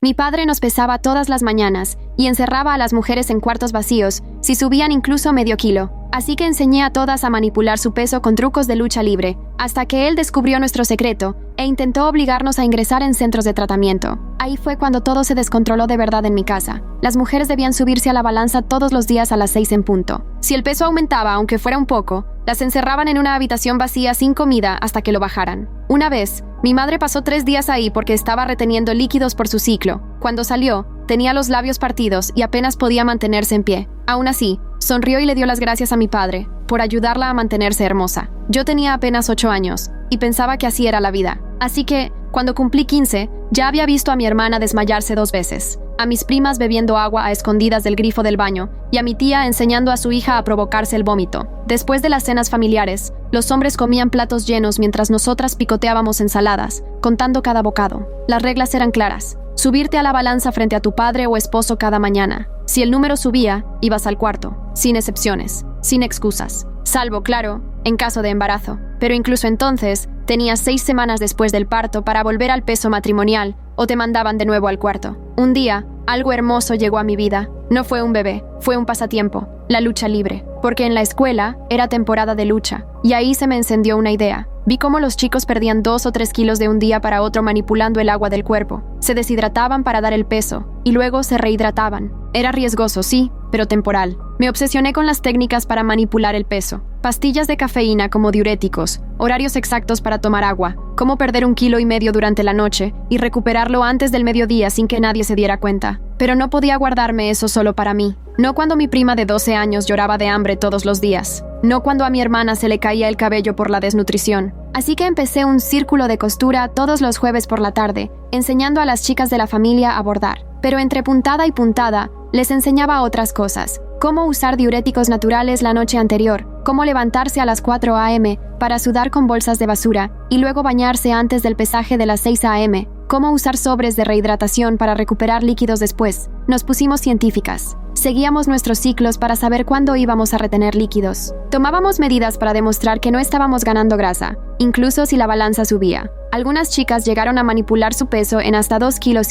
Mi padre nos pesaba todas las mañanas y encerraba a las mujeres en cuartos vacíos si subían incluso medio kilo. Así que enseñé a todas a manipular su peso con trucos de lucha libre, hasta que él descubrió nuestro secreto e intentó obligarnos a ingresar en centros de tratamiento. Ahí fue cuando todo se descontroló de verdad en mi casa. Las mujeres debían subirse a la balanza todos los días a las 6 en punto. Si el peso aumentaba, aunque fuera un poco, las encerraban en una habitación vacía sin comida hasta que lo bajaran. Una vez, mi madre pasó 3 días ahí porque estaba reteniendo líquidos por su ciclo. Cuando salió, tenía los labios partidos y apenas podía mantenerse en pie. Aún así, sonrió y le dio las gracias a mi padre por ayudarla a mantenerse hermosa. Yo tenía apenas 8 años y pensaba que así era la vida. Así que, cuando cumplí 15, ya había visto a mi hermana desmayarse 2 veces, a mis primas bebiendo agua a escondidas del grifo del baño y a mi tía enseñando a su hija a provocarse el vómito. Después de las cenas familiares, los hombres comían platos llenos mientras nosotras picoteábamos ensaladas, contando cada bocado. Las reglas eran claras. Subirte a la balanza frente a tu padre o esposo cada mañana. Si el número subía, ibas al cuarto, sin excepciones, sin excusas. Salvo, claro, en caso de embarazo. Pero incluso entonces, tenías 6 semanas después del parto para volver al peso matrimonial o te mandaban de nuevo al cuarto. Un día, algo hermoso llegó a mi vida. No fue un bebé, fue un pasatiempo, la lucha libre. Porque en la escuela era temporada de lucha, y ahí se me encendió una idea. Vi cómo los chicos perdían 2 o 3 kilos de un día para otro manipulando el agua del cuerpo. Se deshidrataban para dar el peso, y luego se rehidrataban. Era riesgoso, sí, pero temporal. Me obsesioné con las técnicas para manipular el peso. Pastillas de cafeína como diuréticos, horarios exactos para tomar agua, cómo perder 1,5 kilos durante la noche y recuperarlo antes del mediodía sin que nadie se diera cuenta. Pero no podía guardarme eso solo para mí. No cuando mi prima de 12 años lloraba de hambre todos los días. No cuando a mi hermana se le caía el cabello por la desnutrición. Así que empecé un círculo de costura todos los jueves por la tarde, enseñando a las chicas de la familia a bordar. Pero entre puntada y puntada, les enseñaba otras cosas. Cómo usar diuréticos naturales la noche anterior, cómo levantarse a las 4 a.m. para sudar con bolsas de basura y luego bañarse antes del pesaje de las 6 a.m., cómo usar sobres de rehidratación para recuperar líquidos después. Nos pusimos científicas. Seguíamos nuestros ciclos para saber cuándo íbamos a retener líquidos. Tomábamos medidas para demostrar que no estábamos ganando grasa, incluso si la balanza subía. Algunas chicas llegaron a manipular su peso en hasta 2,5 kilos,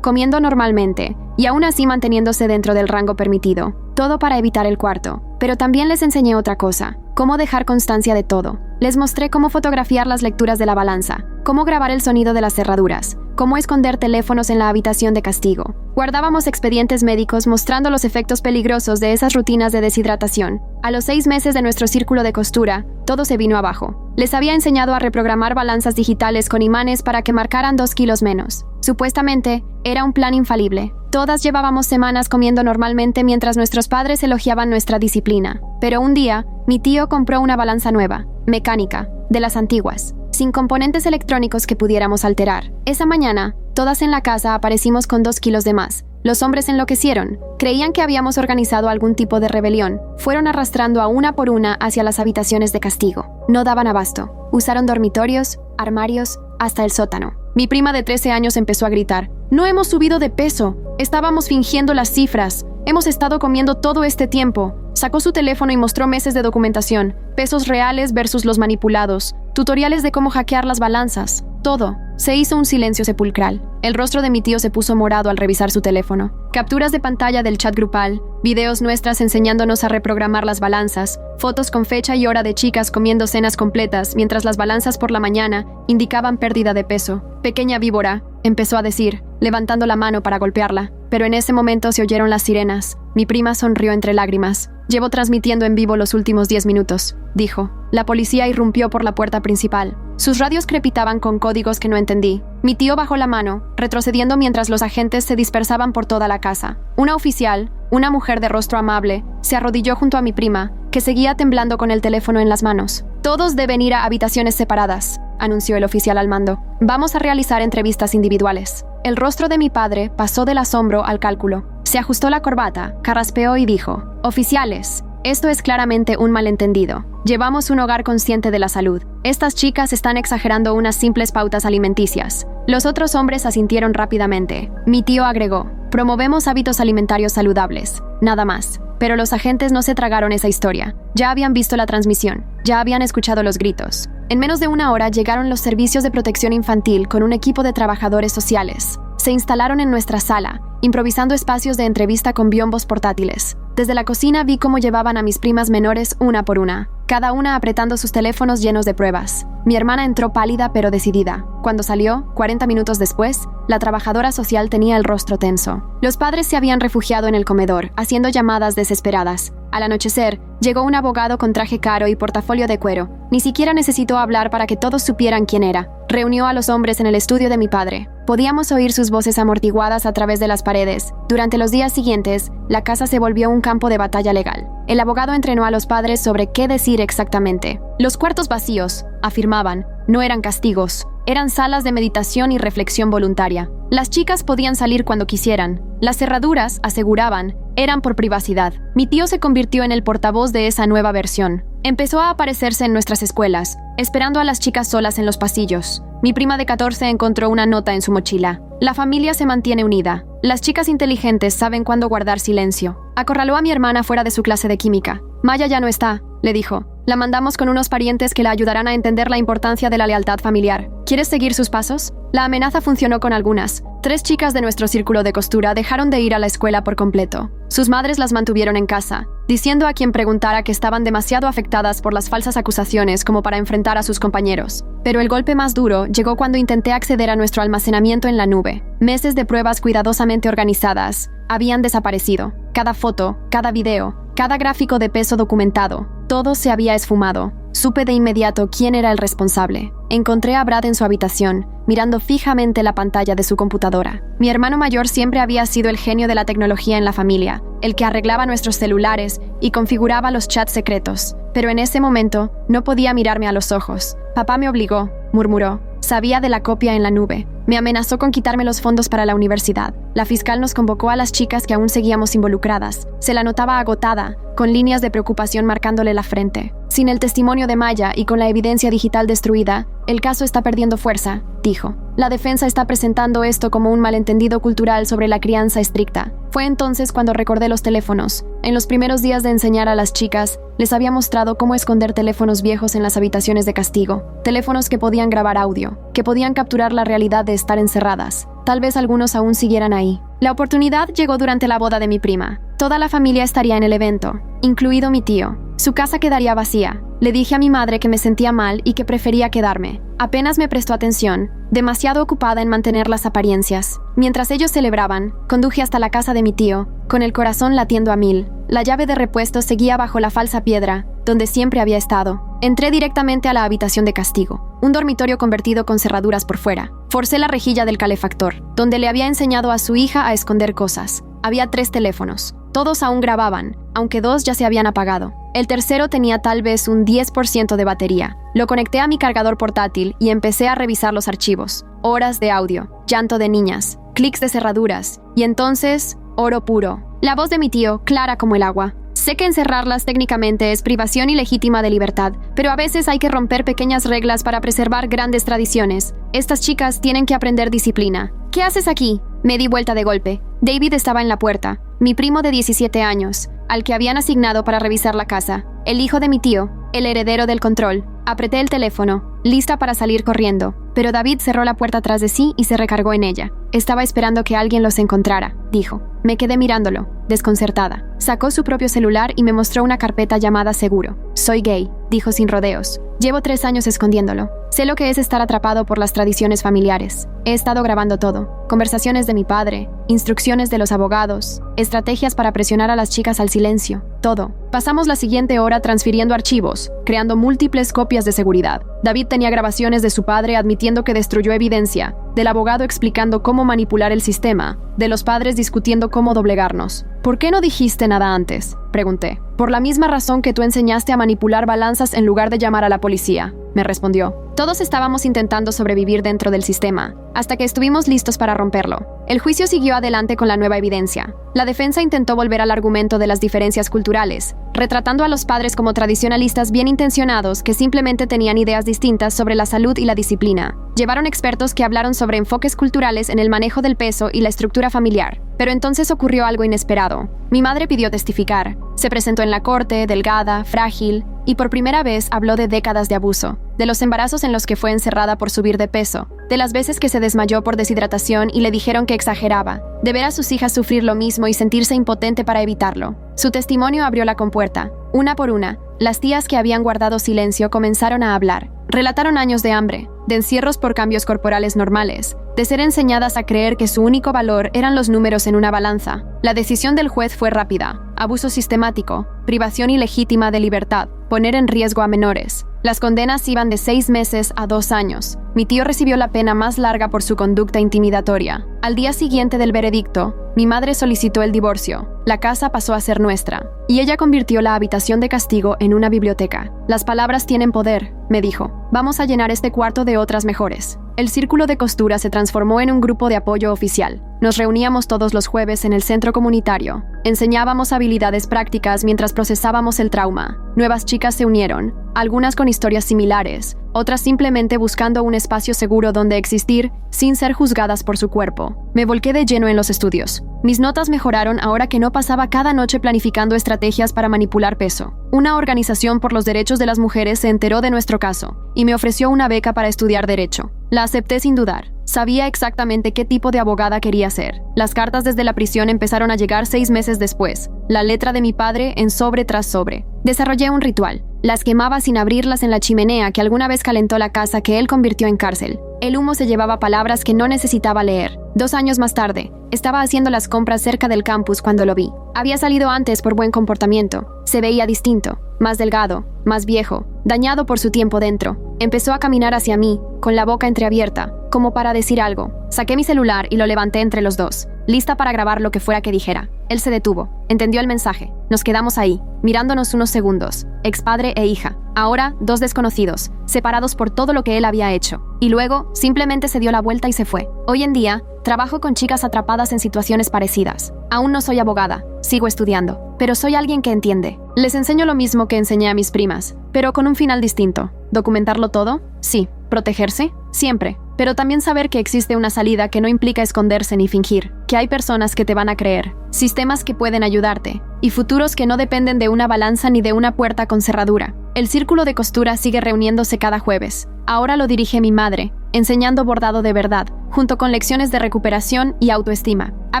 comiendo normalmente, y aún así manteniéndose dentro del rango permitido. Todo para evitar el cuarto. Pero también les enseñé otra cosa, cómo dejar constancia de todo. Les mostré cómo fotografiar las lecturas de la balanza, cómo grabar el sonido de las cerraduras, cómo esconder teléfonos en la habitación de castigo. Guardábamos expedientes médicos mostrando los efectos peligrosos de esas rutinas de deshidratación. A los 6 meses de nuestro círculo de costura, todo se vino abajo. Les había enseñado a reprogramar balanzas digitales con imanes para que marcaran 2 kilos menos. Supuestamente, era un plan infalible. Todas llevábamos semanas comiendo normalmente mientras nuestros padres elogiaban nuestra disciplina. Pero un día, mi tío compró una balanza nueva, mecánica, de las antiguas, sin componentes electrónicos que pudiéramos alterar. Esa mañana, todas en la casa aparecimos con 2 kilos de más. Los hombres enloquecieron. Creían que habíamos organizado algún tipo de rebelión. Fueron arrastrando a una por una hacia las habitaciones de castigo. No daban abasto. Usaron dormitorios, armarios, hasta el sótano. Mi prima de 13 años empezó a gritar: «No hemos subido de peso. Estábamos fingiendo las cifras. Hemos estado comiendo todo este tiempo». Sacó su teléfono y mostró meses de documentación, pesos reales versus los manipulados, tutoriales de cómo hackear las balanzas. Todo. Se hizo un silencio sepulcral. El rostro de mi tío se puso morado al revisar su teléfono. Capturas de pantalla del chat grupal, videos nuestras enseñándonos a reprogramar las balanzas, fotos con fecha y hora de chicas comiendo cenas completas mientras las balanzas por la mañana indicaban pérdida de peso. «Pequeña víbora», empezó a decir, levantando la mano para golpearla. Pero en ese momento se oyeron las sirenas. Mi prima sonrió entre lágrimas. «Llevo transmitiendo en vivo los últimos 10 minutos», dijo. La policía irrumpió por la puerta principal. Sus radios crepitaban con códigos que no entendí. Mi tío bajó la mano, retrocediendo mientras los agentes se dispersaban por toda la casa. Una oficial, una mujer de rostro amable, se arrodilló junto a mi prima, que seguía temblando con el teléfono en las manos. «Todos deben ir a habitaciones separadas», anunció el oficial al mando. «Vamos a realizar entrevistas individuales». El rostro de mi padre pasó del asombro al cálculo. Se ajustó la corbata, carraspeó y dijo: «Oficiales, esto es claramente un malentendido. Llevamos un hogar consciente de la salud. Estas chicas están exagerando unas simples pautas alimenticias». Los otros hombres asintieron rápidamente. Mi tío agregó: «Promovemos hábitos alimentarios saludables. Nada más». Pero los agentes no se tragaron esa historia. Ya habían visto la transmisión. Ya habían escuchado los gritos. En menos de 1 hora llegaron los servicios de protección infantil con un equipo de trabajadores sociales. se instalaron en nuestra sala, improvisando espacios de entrevista con biombos portátiles. Desde la cocina vi cómo llevaban a mis primas menores una por una, cada una apretando sus teléfonos llenos de pruebas. Mi hermana entró pálida pero decidida. Cuando salió, 40 minutos después, la trabajadora social tenía el rostro tenso. Los padres se habían refugiado en el comedor, haciendo llamadas desesperadas. Al anochecer, llegó un abogado con traje caro y portafolio de cuero. Ni siquiera necesitó hablar para que todos supieran quién era. Reunió a los hombres en el estudio de mi padre. Podíamos oír sus voces amortiguadas a través de las paredes. Durante los días siguientes, la casa se volvió un campo de batalla legal. El abogado entrenó a los padres sobre qué decir exactamente. Los cuartos vacíos, afirmaban, no eran castigos. Eran salas de meditación y reflexión voluntaria. Las chicas podían salir cuando quisieran. Las cerraduras, aseguraban, eran por privacidad. Mi tío se convirtió en el portavoz de esa nueva versión. Empezó a aparecerse en nuestras escuelas, esperando a las chicas solas en los pasillos. Mi prima de 14 encontró una nota en su mochila. La familia se mantiene unida. Las chicas inteligentes saben cuándo guardar silencio. Acorraló a mi hermana fuera de su clase de química. Maya ya no está, le dijo. La mandamos con unos parientes que la ayudarán a entender la importancia de la lealtad familiar. ¿Quieres seguir sus pasos? La amenaza funcionó con algunas. 3 chicas de nuestro círculo de costura dejaron de ir a la escuela por completo. Sus madres las mantuvieron en casa, diciendo a quien preguntara que estaban demasiado afectadas por las falsas acusaciones como para enfrentar a sus compañeros. Pero el golpe más duro llegó cuando intenté acceder a nuestro almacenamiento en la nube. Meses de pruebas cuidadosamente organizadas habían desaparecido. Cada foto, cada video, cada gráfico de peso documentado, todo se había esfumado. Supe de inmediato quién era el responsable. Encontré a Brad en su habitación, mirando fijamente la pantalla de su computadora. Mi hermano mayor siempre había sido el genio de la tecnología en la familia, el que arreglaba nuestros celulares y configuraba los chats secretos. Pero en ese momento no podía mirarme a los ojos. Papá me obligó, murmuró. Sabía de la copia en la nube. Me amenazó con quitarme los fondos para la universidad. La fiscal nos convocó a las chicas que aún seguíamos involucradas. Se la notaba agotada, con líneas de preocupación marcándole la frente. Sin el testimonio de Maya y con la evidencia digital destruida, el caso está perdiendo fuerza, dijo. La defensa está presentando esto como un malentendido cultural sobre la crianza estricta. Fue entonces cuando recordé los teléfonos. En los primeros días de enseñar a las chicas, les había mostrado cómo esconder teléfonos viejos en las habitaciones de castigo. Teléfonos que podían grabar audio, que podían capturar la realidad de estar encerradas. Tal vez algunos aún siguieran ahí. La oportunidad llegó durante la boda de mi prima. Toda la familia estaría en el evento, incluido mi tío. Su casa quedaría vacía. Le dije a mi madre que me sentía mal y que prefería quedarme. Apenas me prestó atención, demasiado ocupada en mantener las apariencias. Mientras ellos celebraban, conduje hasta la casa de mi tío, con el corazón latiendo a 1000. La llave de repuesto seguía bajo la falsa piedra, donde siempre había estado. Entré directamente a la habitación de castigo, un dormitorio convertido con cerraduras por fuera. Forcé la rejilla del calefactor, donde le había enseñado a su hija a esconder cosas. Había 3 teléfonos. Todos aún grababan, aunque 2 ya se habían apagado. El tercero tenía tal vez un 10% de batería. Lo conecté a mi cargador portátil y empecé a revisar los archivos. Horas de audio, llanto de niñas, clics de cerraduras, y entonces, oro puro. La voz de mi tío, clara como el agua. Sé que encerrarlas técnicamente es privación ilegítima de libertad, pero a veces hay que romper pequeñas reglas para preservar grandes tradiciones. Estas chicas tienen que aprender disciplina. ¿Qué haces aquí? Me di vuelta de golpe. David estaba en la puerta, mi primo de 17 años, al que habían asignado para revisar la casa, el hijo de mi tío, el heredero del control. Apreté el teléfono, lista para salir corriendo, pero David cerró la puerta tras de sí y se recargó en ella. Estaba esperando que alguien los encontrara, dijo. Me quedé mirándolo, desconcertada. Sacó su propio celular y me mostró una carpeta llamada Seguro. Soy gay, dijo sin rodeos. Llevo 3 años escondiéndolo. Sé lo que es estar atrapado por las tradiciones familiares. He estado grabando todo. Conversaciones de mi padre, instrucciones de los abogados, estrategias para presionar a las chicas al silencio. Todo. Pasamos la siguiente hora transfiriendo archivos, creando múltiples copias de seguridad. David tenía grabaciones de su padre admitiendo que destruyó evidencia, del abogado explicando cómo manipular el sistema, de los padres discutiendo cómo doblegarnos. ¿Por qué no dijiste nada antes?, pregunté. Por la misma razón que tú enseñaste a manipular balanzas en lugar de llamar a la policía, me respondió. Todos estábamos intentando sobrevivir dentro del sistema, hasta que estuvimos listos para romperlo. El juicio siguió adelante con la nueva evidencia. La defensa intentó volver al argumento de las diferencias culturales, retratando a los padres como tradicionalistas bien intencionados que simplemente tenían ideas distintas sobre la salud y la disciplina. Llevaron expertos que hablaron sobre enfoques culturales en el manejo del peso y la estructura familiar. Pero entonces ocurrió algo inesperado. Mi madre pidió testificar. Se presentó en la corte, delgada, frágil, y por primera vez habló de décadas de abuso, de los embarazos en los que fue encerrada por subir de peso, de las veces que se desmayó por deshidratación y le dijeron que exageraba, de ver a sus hijas sufrir lo mismo y sentirse impotente para evitarlo. Su testimonio abrió la compuerta. Una por una, las tías que habían guardado silencio comenzaron a hablar. Relataron años de hambre, de encierros por cambios corporales normales, de ser enseñadas a creer que su único valor eran los números en una balanza. La decisión del juez fue rápida: abuso sistemático, privación ilegítima de libertad, poner en riesgo a menores. Las condenas iban de 6 meses a 2 años. Mi tío recibió la pena más larga por su conducta intimidatoria. Al día siguiente del veredicto, mi madre solicitó el divorcio. La casa pasó a ser nuestra, y ella convirtió la habitación de castigo en una biblioteca. Las palabras tienen poder, me dijo. Vamos a llenar este cuarto de otras mejores. El círculo de costura se transformó en un grupo de apoyo oficial. Nos reuníamos todos los jueves en el centro comunitario. Enseñábamos habilidades prácticas mientras procesábamos el trauma. Nuevas chicas se unieron, algunas con historias similares, otras simplemente buscando un espacio seguro donde existir sin ser juzgadas por su cuerpo. Me volqué de lleno en los estudios. Mis notas mejoraron ahora que no pasaba cada noche planificando estrategias para manipular peso. Una organización por los derechos de las mujeres se enteró de nuestro caso y me ofreció una beca para estudiar derecho. La acepté sin dudar. Sabía exactamente qué tipo de abogada quería ser. Las cartas desde la prisión empezaron a llegar 6 meses después. La letra de mi padre en sobre tras sobre. Desarrollé un ritual. Las quemaba sin abrirlas en la chimenea que alguna vez calentó la casa que él convirtió en cárcel. El humo se llevaba palabras que no necesitaba leer. 2 años más tarde, estaba haciendo las compras cerca del campus cuando lo vi. Había salido antes por buen comportamiento. Se veía distinto, más delgado, más viejo, dañado por su tiempo dentro. Empezó a caminar hacia mí, con la boca entreabierta, como para decir algo. Saqué mi celular y lo levanté entre los dos, lista para grabar lo que fuera que dijera. Él se detuvo, entendió el mensaje. Nos quedamos ahí, mirándonos unos segundos, expadre e hija. Ahora, 2 desconocidos, separados por todo lo que él había hecho. Y luego, simplemente se dio la vuelta y se fue. Hoy en día, trabajo con chicas atrapadas en situaciones parecidas. Aún no soy abogada, sigo estudiando, pero soy alguien que entiende. Les enseño lo mismo que enseñé a mis primas, pero con un final distinto. ¿Documentarlo todo? Sí. ¿Protegerse? Siempre. Pero también saber que existe una salida que no implica esconderse ni fingir, que hay personas que te van a creer, sistemas que pueden ayudarte, y futuros que no dependen de una balanza ni de una puerta con cerradura. El círculo de costura sigue reuniéndose cada jueves. Ahora lo dirige mi madre, enseñando bordado de verdad, junto con lecciones de recuperación y autoestima. A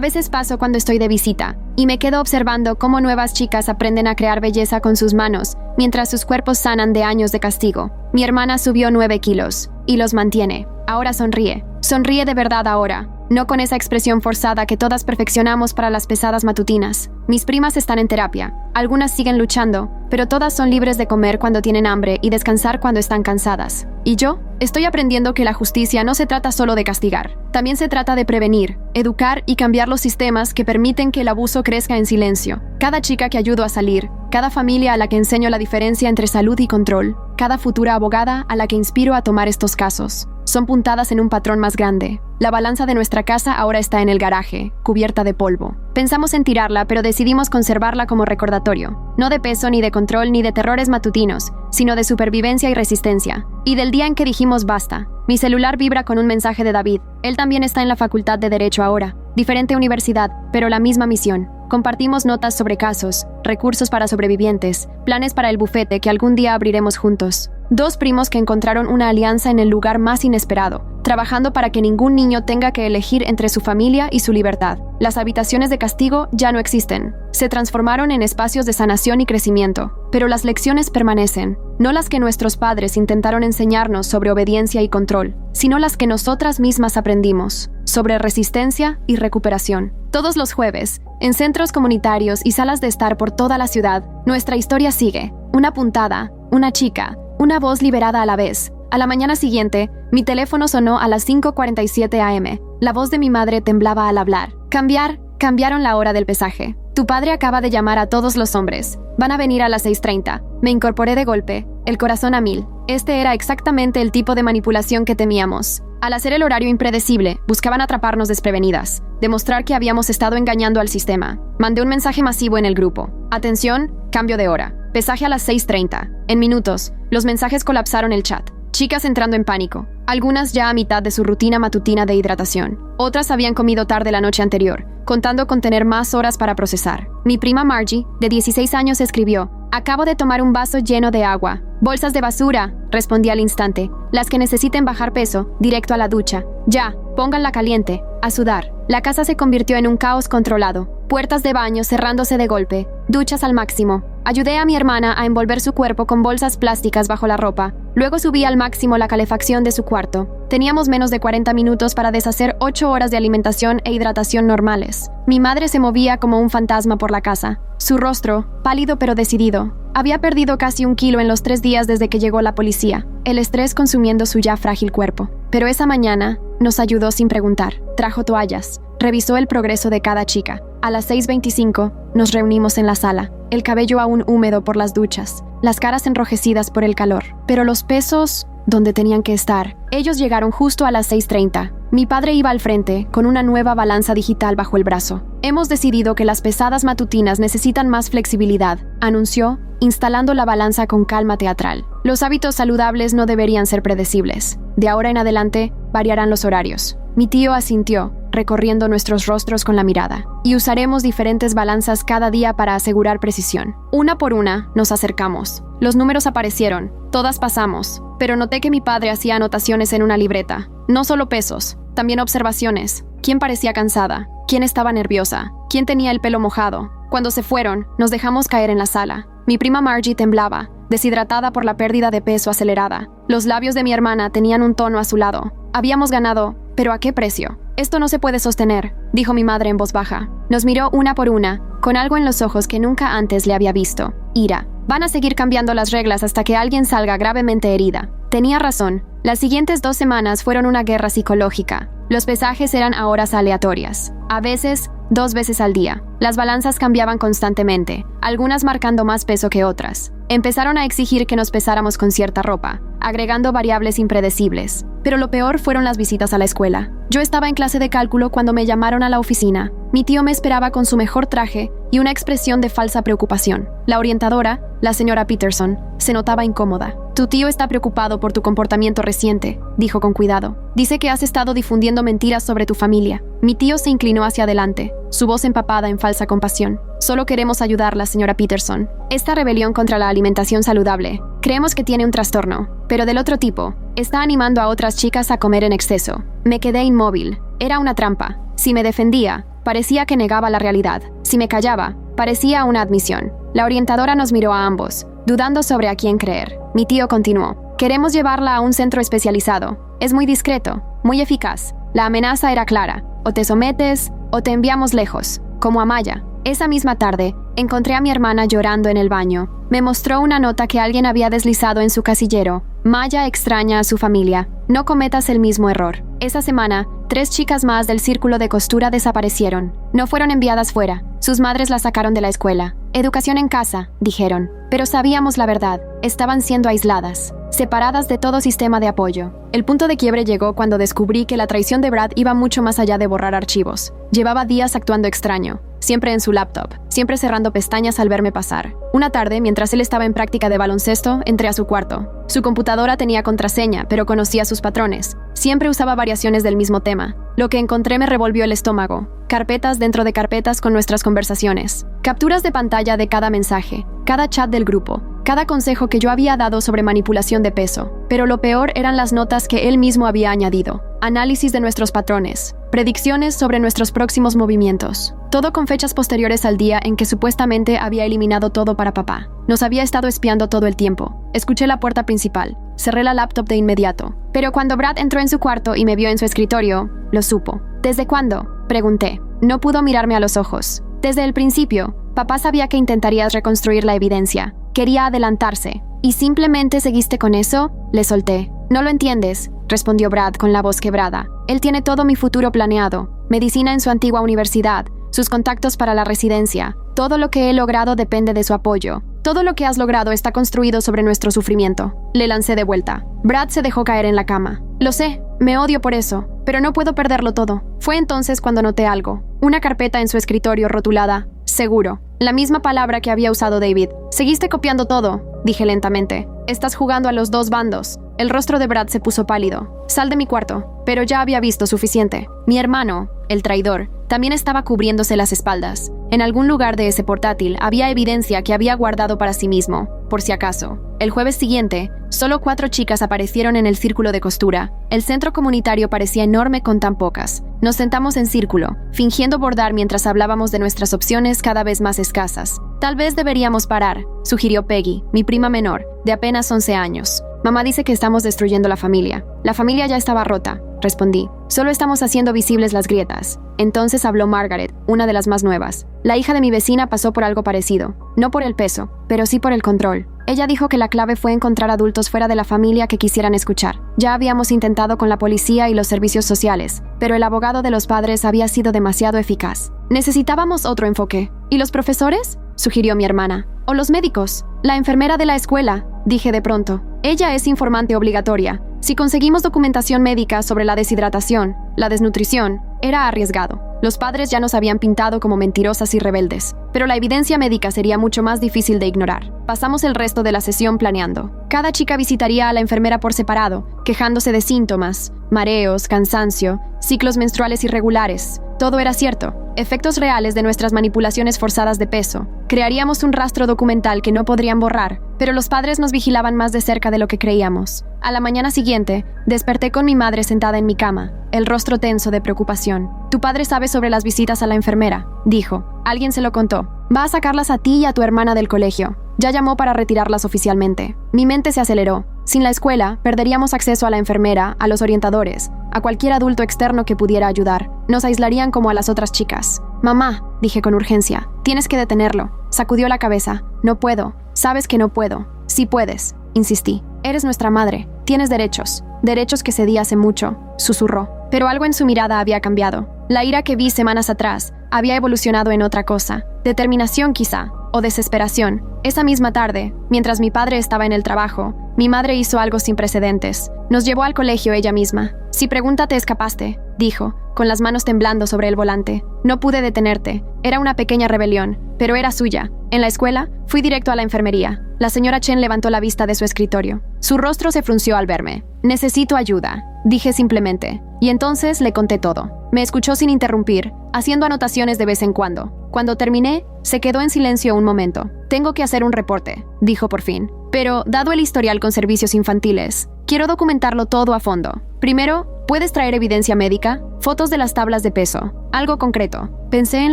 veces paso cuando estoy de visita, y me quedo observando cómo nuevas chicas aprenden a crear belleza con sus manos, mientras sus cuerpos sanan de años de castigo. Mi hermana subió 9 kilos, y los mantiene. Ahora sonríe. Sonríe de verdad ahora, no con esa expresión forzada que todas perfeccionamos para las pesadas matutinas. Mis primas están en terapia. Algunas siguen luchando, pero todas son libres de comer cuando tienen hambre y descansar cuando están cansadas. ¿Y yo? Estoy aprendiendo que la justicia no se trata solo de castigar. También se trata de prevenir, educar y cambiar los sistemas que permiten que el abuso crezca en silencio. Cada chica que ayudo a salir, cada familia a la que enseño la diferencia entre salud y control, cada futura abogada a la que inspiro a tomar estos casos, son puntadas en un patrón más grande. La balanza de nuestra casa ahora está en el garaje, cubierta de polvo. Pensamos en tirarla, pero decidimos conservarla como recordatorio. No de peso, ni de control, ni de terrores matutinos, sino de supervivencia y resistencia. Y del día en que dijimos basta. Mi celular vibra con un mensaje de David. Él también está en la Facultad de Derecho ahora. Diferente universidad, pero la misma misión. Compartimos notas sobre casos, recursos para sobrevivientes, planes para el bufete que algún día abriremos juntos. 2 primos que encontraron una alianza en el lugar más inesperado, trabajando para que ningún niño tenga que elegir entre su familia y su libertad. Las habitaciones de castigo ya no existen. Se transformaron en espacios de sanación y crecimiento, pero las lecciones permanecen, no las que nuestros padres intentaron enseñarnos sobre obediencia y control, sino las que nosotras mismas aprendimos, sobre resistencia y recuperación. Todos los jueves, en centros comunitarios y salas de estar por toda la ciudad, nuestra historia sigue. Una puntada, una chica, una voz liberada a la vez. A la mañana siguiente, mi teléfono sonó a las 5:47 a.m. La voz de mi madre temblaba al hablar. Cambiaron la hora del pesaje. Tu padre acaba de llamar a todos los hombres. Van a venir a las 6:30. Me incorporé de golpe, el corazón a 1000. Este era exactamente el tipo de manipulación que temíamos. Al hacer el horario impredecible, buscaban atraparnos desprevenidas, demostrar que habíamos estado engañando al sistema. Mandé un mensaje masivo en el grupo. Atención, cambio de hora. Pesaje a las 6:30. En minutos, los mensajes colapsaron el chat. Chicas entrando en pánico, algunas ya a mitad de su rutina matutina de hidratación. Otras habían comido tarde la noche anterior, contando con tener más horas para procesar. Mi prima Margie, de 16 años, escribió: Acabo de tomar un vaso lleno de agua. Bolsas de basura, respondí al instante. Las que necesiten bajar peso, directo a la ducha. Ya, pónganla caliente, a sudar. La casa se convirtió en un caos controlado. Puertas de baño cerrándose de golpe, duchas al máximo. Ayudé a mi hermana a envolver su cuerpo con bolsas plásticas bajo la ropa. Luego subí al máximo la calefacción de su cuarto. Teníamos menos de 40 minutos para deshacer 8 horas de alimentación e hidratación normales. Mi madre se movía como un fantasma por la casa. Su rostro, pálido pero decidido. Había perdido casi 1 kilo en los 3 días desde que llegó la policía, el estrés consumiendo su ya frágil cuerpo. Pero esa mañana nos ayudó sin preguntar. Trajo toallas. Revisó el progreso de cada chica. A las 6:25 nos reunimos en la sala, el cabello aún húmedo por las duchas, las caras enrojecidas por el calor. Pero los pesos, donde tenían que estar. Ellos llegaron justo a las 6:30. Mi padre iba al frente, con una nueva balanza digital bajo el brazo. Hemos decidido que las pesadas matutinas necesitan más flexibilidad, anunció, instalando la balanza con calma teatral. Los hábitos saludables no deberían ser predecibles. De ahora en adelante, variarán los horarios. Mi tío asintió, recorriendo nuestros rostros con la mirada. Y usaremos diferentes balanzas cada día para asegurar precisión. Una por una, nos acercamos. Los números aparecieron. Todas pasamos. Pero noté que mi padre hacía anotaciones en una libreta. No solo pesos, también observaciones. ¿Quién parecía cansada? ¿Quién estaba nerviosa? ¿Quién tenía el pelo mojado? Cuando se fueron, nos dejamos caer en la sala. Mi prima Margie temblaba, deshidratada por la pérdida de peso acelerada. Los labios de mi hermana tenían un tono azulado. Habíamos ganado, pero ¿a qué precio? Esto no se puede sostener, dijo mi madre en voz baja. Nos miró una por una, con algo en los ojos que nunca antes le había visto. Ira. Van a seguir cambiando las reglas hasta que alguien salga gravemente herida. Tenía razón. Las siguientes 2 semanas fueron una guerra psicológica. Los pesajes eran a horas aleatorias. A veces, 2 veces al día. Las balanzas cambiaban constantemente, algunas marcando más peso que otras. Empezaron a exigir que nos pesáramos con cierta ropa, agregando variables impredecibles. Pero lo peor fueron las visitas a la escuela. Yo estaba en clase de cálculo cuando me llamaron a la oficina. Mi tío me esperaba con su mejor traje y una expresión de falsa preocupación. La orientadora, la señora Peterson, se notaba incómoda. Tu tío está preocupado por tu comportamiento reciente, dijo con cuidado. Dice que has estado difundiendo mentiras sobre tu familia. Mi tío se inclinó hacia adelante, su voz empapada en falsa compasión. Solo queremos ayudarla, señora Peterson. Esta rebelión contra la alimentación saludable. Creemos que tiene un trastorno, pero del otro tipo. Está animando a otras chicas a comer en exceso. Me quedé inmóvil. Era una trampa. Si me defendía, parecía que negaba la realidad. Si me callaba, parecía una admisión. La orientadora nos miró a ambos, dudando sobre a quién creer. Mi tío continuó. Queremos llevarla a un centro especializado. Es muy discreto, muy eficaz. La amenaza era clara. O te sometes, o te enviamos lejos, como a Maya. Esa misma tarde, encontré a mi hermana llorando en el baño. Me mostró una nota que alguien había deslizado en su casillero. Maya extraña a su familia. No cometas el mismo error. Esa semana, 3 chicas más del círculo de costura desaparecieron. No fueron enviadas fuera. Sus madres las sacaron de la escuela. Educación en casa, dijeron. Pero sabíamos la verdad. Estaban siendo aisladas, separadas de todo sistema de apoyo. El punto de quiebre llegó cuando descubrí que la traición de Brad iba mucho más allá de borrar archivos. Llevaba días actuando extraño, siempre en su laptop, siempre cerrando pestañas al verme pasar. Una tarde, mientras él estaba en práctica de baloncesto, entré a su cuarto. Su computadora tenía contraseña, pero conocía sus patrones. Siempre usaba variaciones del mismo tema. Lo que encontré me revolvió el estómago. Carpetas dentro de carpetas con nuestras conversaciones. Capturas de pantalla de cada mensaje, cada chat del grupo, cada consejo que yo había dado sobre manipulación de peso. Pero lo peor eran las notas que él mismo había añadido. Análisis de nuestros patrones, predicciones sobre nuestros próximos movimientos. Todo con fechas posteriores al día en que supuestamente había eliminado todo para papá. Nos había estado espiando todo el tiempo. Escuché la puerta principal. Cerré la laptop de inmediato. Pero cuando Brad entró en su cuarto y me vio en su escritorio, lo supo. ¿Desde cuándo?, pregunté. No pudo mirarme a los ojos. Desde el principio, papá sabía que intentarías reconstruir la evidencia. Quería adelantarse. ¿Y simplemente seguiste con eso?, le solté. No lo entiendes, respondió Brad con la voz quebrada. Él tiene todo mi futuro planeado. Medicina en su antigua universidad, sus contactos para la residencia. Todo lo que he logrado depende de su apoyo. Todo lo que has logrado está construido sobre nuestro sufrimiento. Le lancé de vuelta. Brad se dejó caer en la cama. Lo sé, me odio por eso, pero no puedo perderlo todo. Fue entonces cuando noté algo. Una carpeta en su escritorio rotulada seguro. La misma palabra que había usado David. Seguiste copiando todo, dije lentamente. Estás jugando a los 2 bandos. El rostro de Brad se puso pálido. Sal de mi cuarto. Pero ya había visto suficiente. Mi hermano, el traidor, También estaba cubriéndose las espaldas. En algún lugar de ese portátil había evidencia que había guardado para sí mismo, por si acaso. El jueves siguiente, solo 4 chicas aparecieron en el círculo de costura. El centro comunitario parecía enorme con tan pocas. Nos sentamos en círculo, fingiendo bordar mientras hablábamos de nuestras opciones cada vez más escasas. Tal vez deberíamos parar, sugirió Peggy, mi prima menor, de apenas 11 años. Mamá dice que estamos destruyendo la familia. La familia ya estaba rota, respondí. Solo estamos haciendo visibles las grietas. Entonces habló Margaret, una de las más nuevas. La hija de mi vecina pasó por algo parecido. No por el peso, pero sí por el control. Ella dijo que la clave fue encontrar adultos fuera de la familia que quisieran escuchar. Ya habíamos intentado con la policía y los servicios sociales, pero el abogado de los padres había sido demasiado eficaz. Necesitábamos otro enfoque. ¿Y los profesores?, sugirió mi hermana. ¿O los médicos? La enfermera de la escuela, dije de pronto. Ella es informante obligatoria. Si conseguimos documentación médica sobre la deshidratación, la desnutrición, era arriesgado. Los padres ya nos habían pintado como mentirosas y rebeldes, pero la evidencia médica sería mucho más difícil de ignorar. Pasamos el resto de la sesión planeando. Cada chica visitaría a la enfermera por separado, quejándose de síntomas, mareos, cansancio, ciclos menstruales irregulares. Todo era cierto. Efectos reales de nuestras manipulaciones forzadas de peso. Crearíamos un rastro documental que no podrían borrar, pero los padres nos vigilaban más de cerca de lo que creíamos. A la mañana siguiente, desperté con mi madre sentada en mi cama, el rostro tenso de preocupación. «Tu padre sabe sobre las visitas a la enfermera», dijo. «Alguien se lo contó. Va a sacarlas a ti y a tu hermana del colegio. Ya llamó para retirarlas oficialmente». Mi mente se aceleró. Sin la escuela, perderíamos acceso a la enfermera, a los orientadores, a cualquier adulto externo que pudiera ayudar. Nos aislarían como a las otras chicas. «Mamá», dije con urgencia, «tienes que detenerlo». Sacudió la cabeza. «No puedo. Sabes que no puedo». «Sí puedes», insistí. «Eres nuestra madre. Tienes derechos. Derechos que cedí hace mucho», susurró. Pero algo en su mirada había cambiado. La ira que vi semanas atrás había evolucionado en otra cosa. Determinación quizá, o desesperación. Esa misma tarde, mientras mi padre estaba en el trabajo, mi madre hizo algo sin precedentes. Nos llevó al colegio ella misma. «Si pregunta te escapaste», dijo, con las manos temblando sobre el volante. «No pude detenerte. Era una pequeña rebelión, pero era suya. En la escuela, fui directo a la enfermería». La señora Chen levantó la vista de su escritorio. Su rostro se frunció al verme. «Necesito ayuda», dije simplemente. Y entonces le conté todo. Me escuchó sin interrumpir, haciendo anotaciones de vez en cuando. Cuando terminé, se quedó en silencio un momento. «Tengo que hacer un reporte», dijo por fin. «Pero, dado el historial con servicios infantiles, quiero documentarlo todo a fondo. Primero, ¿puedes traer evidencia médica? Fotos de las tablas de peso. Algo concreto». Pensé en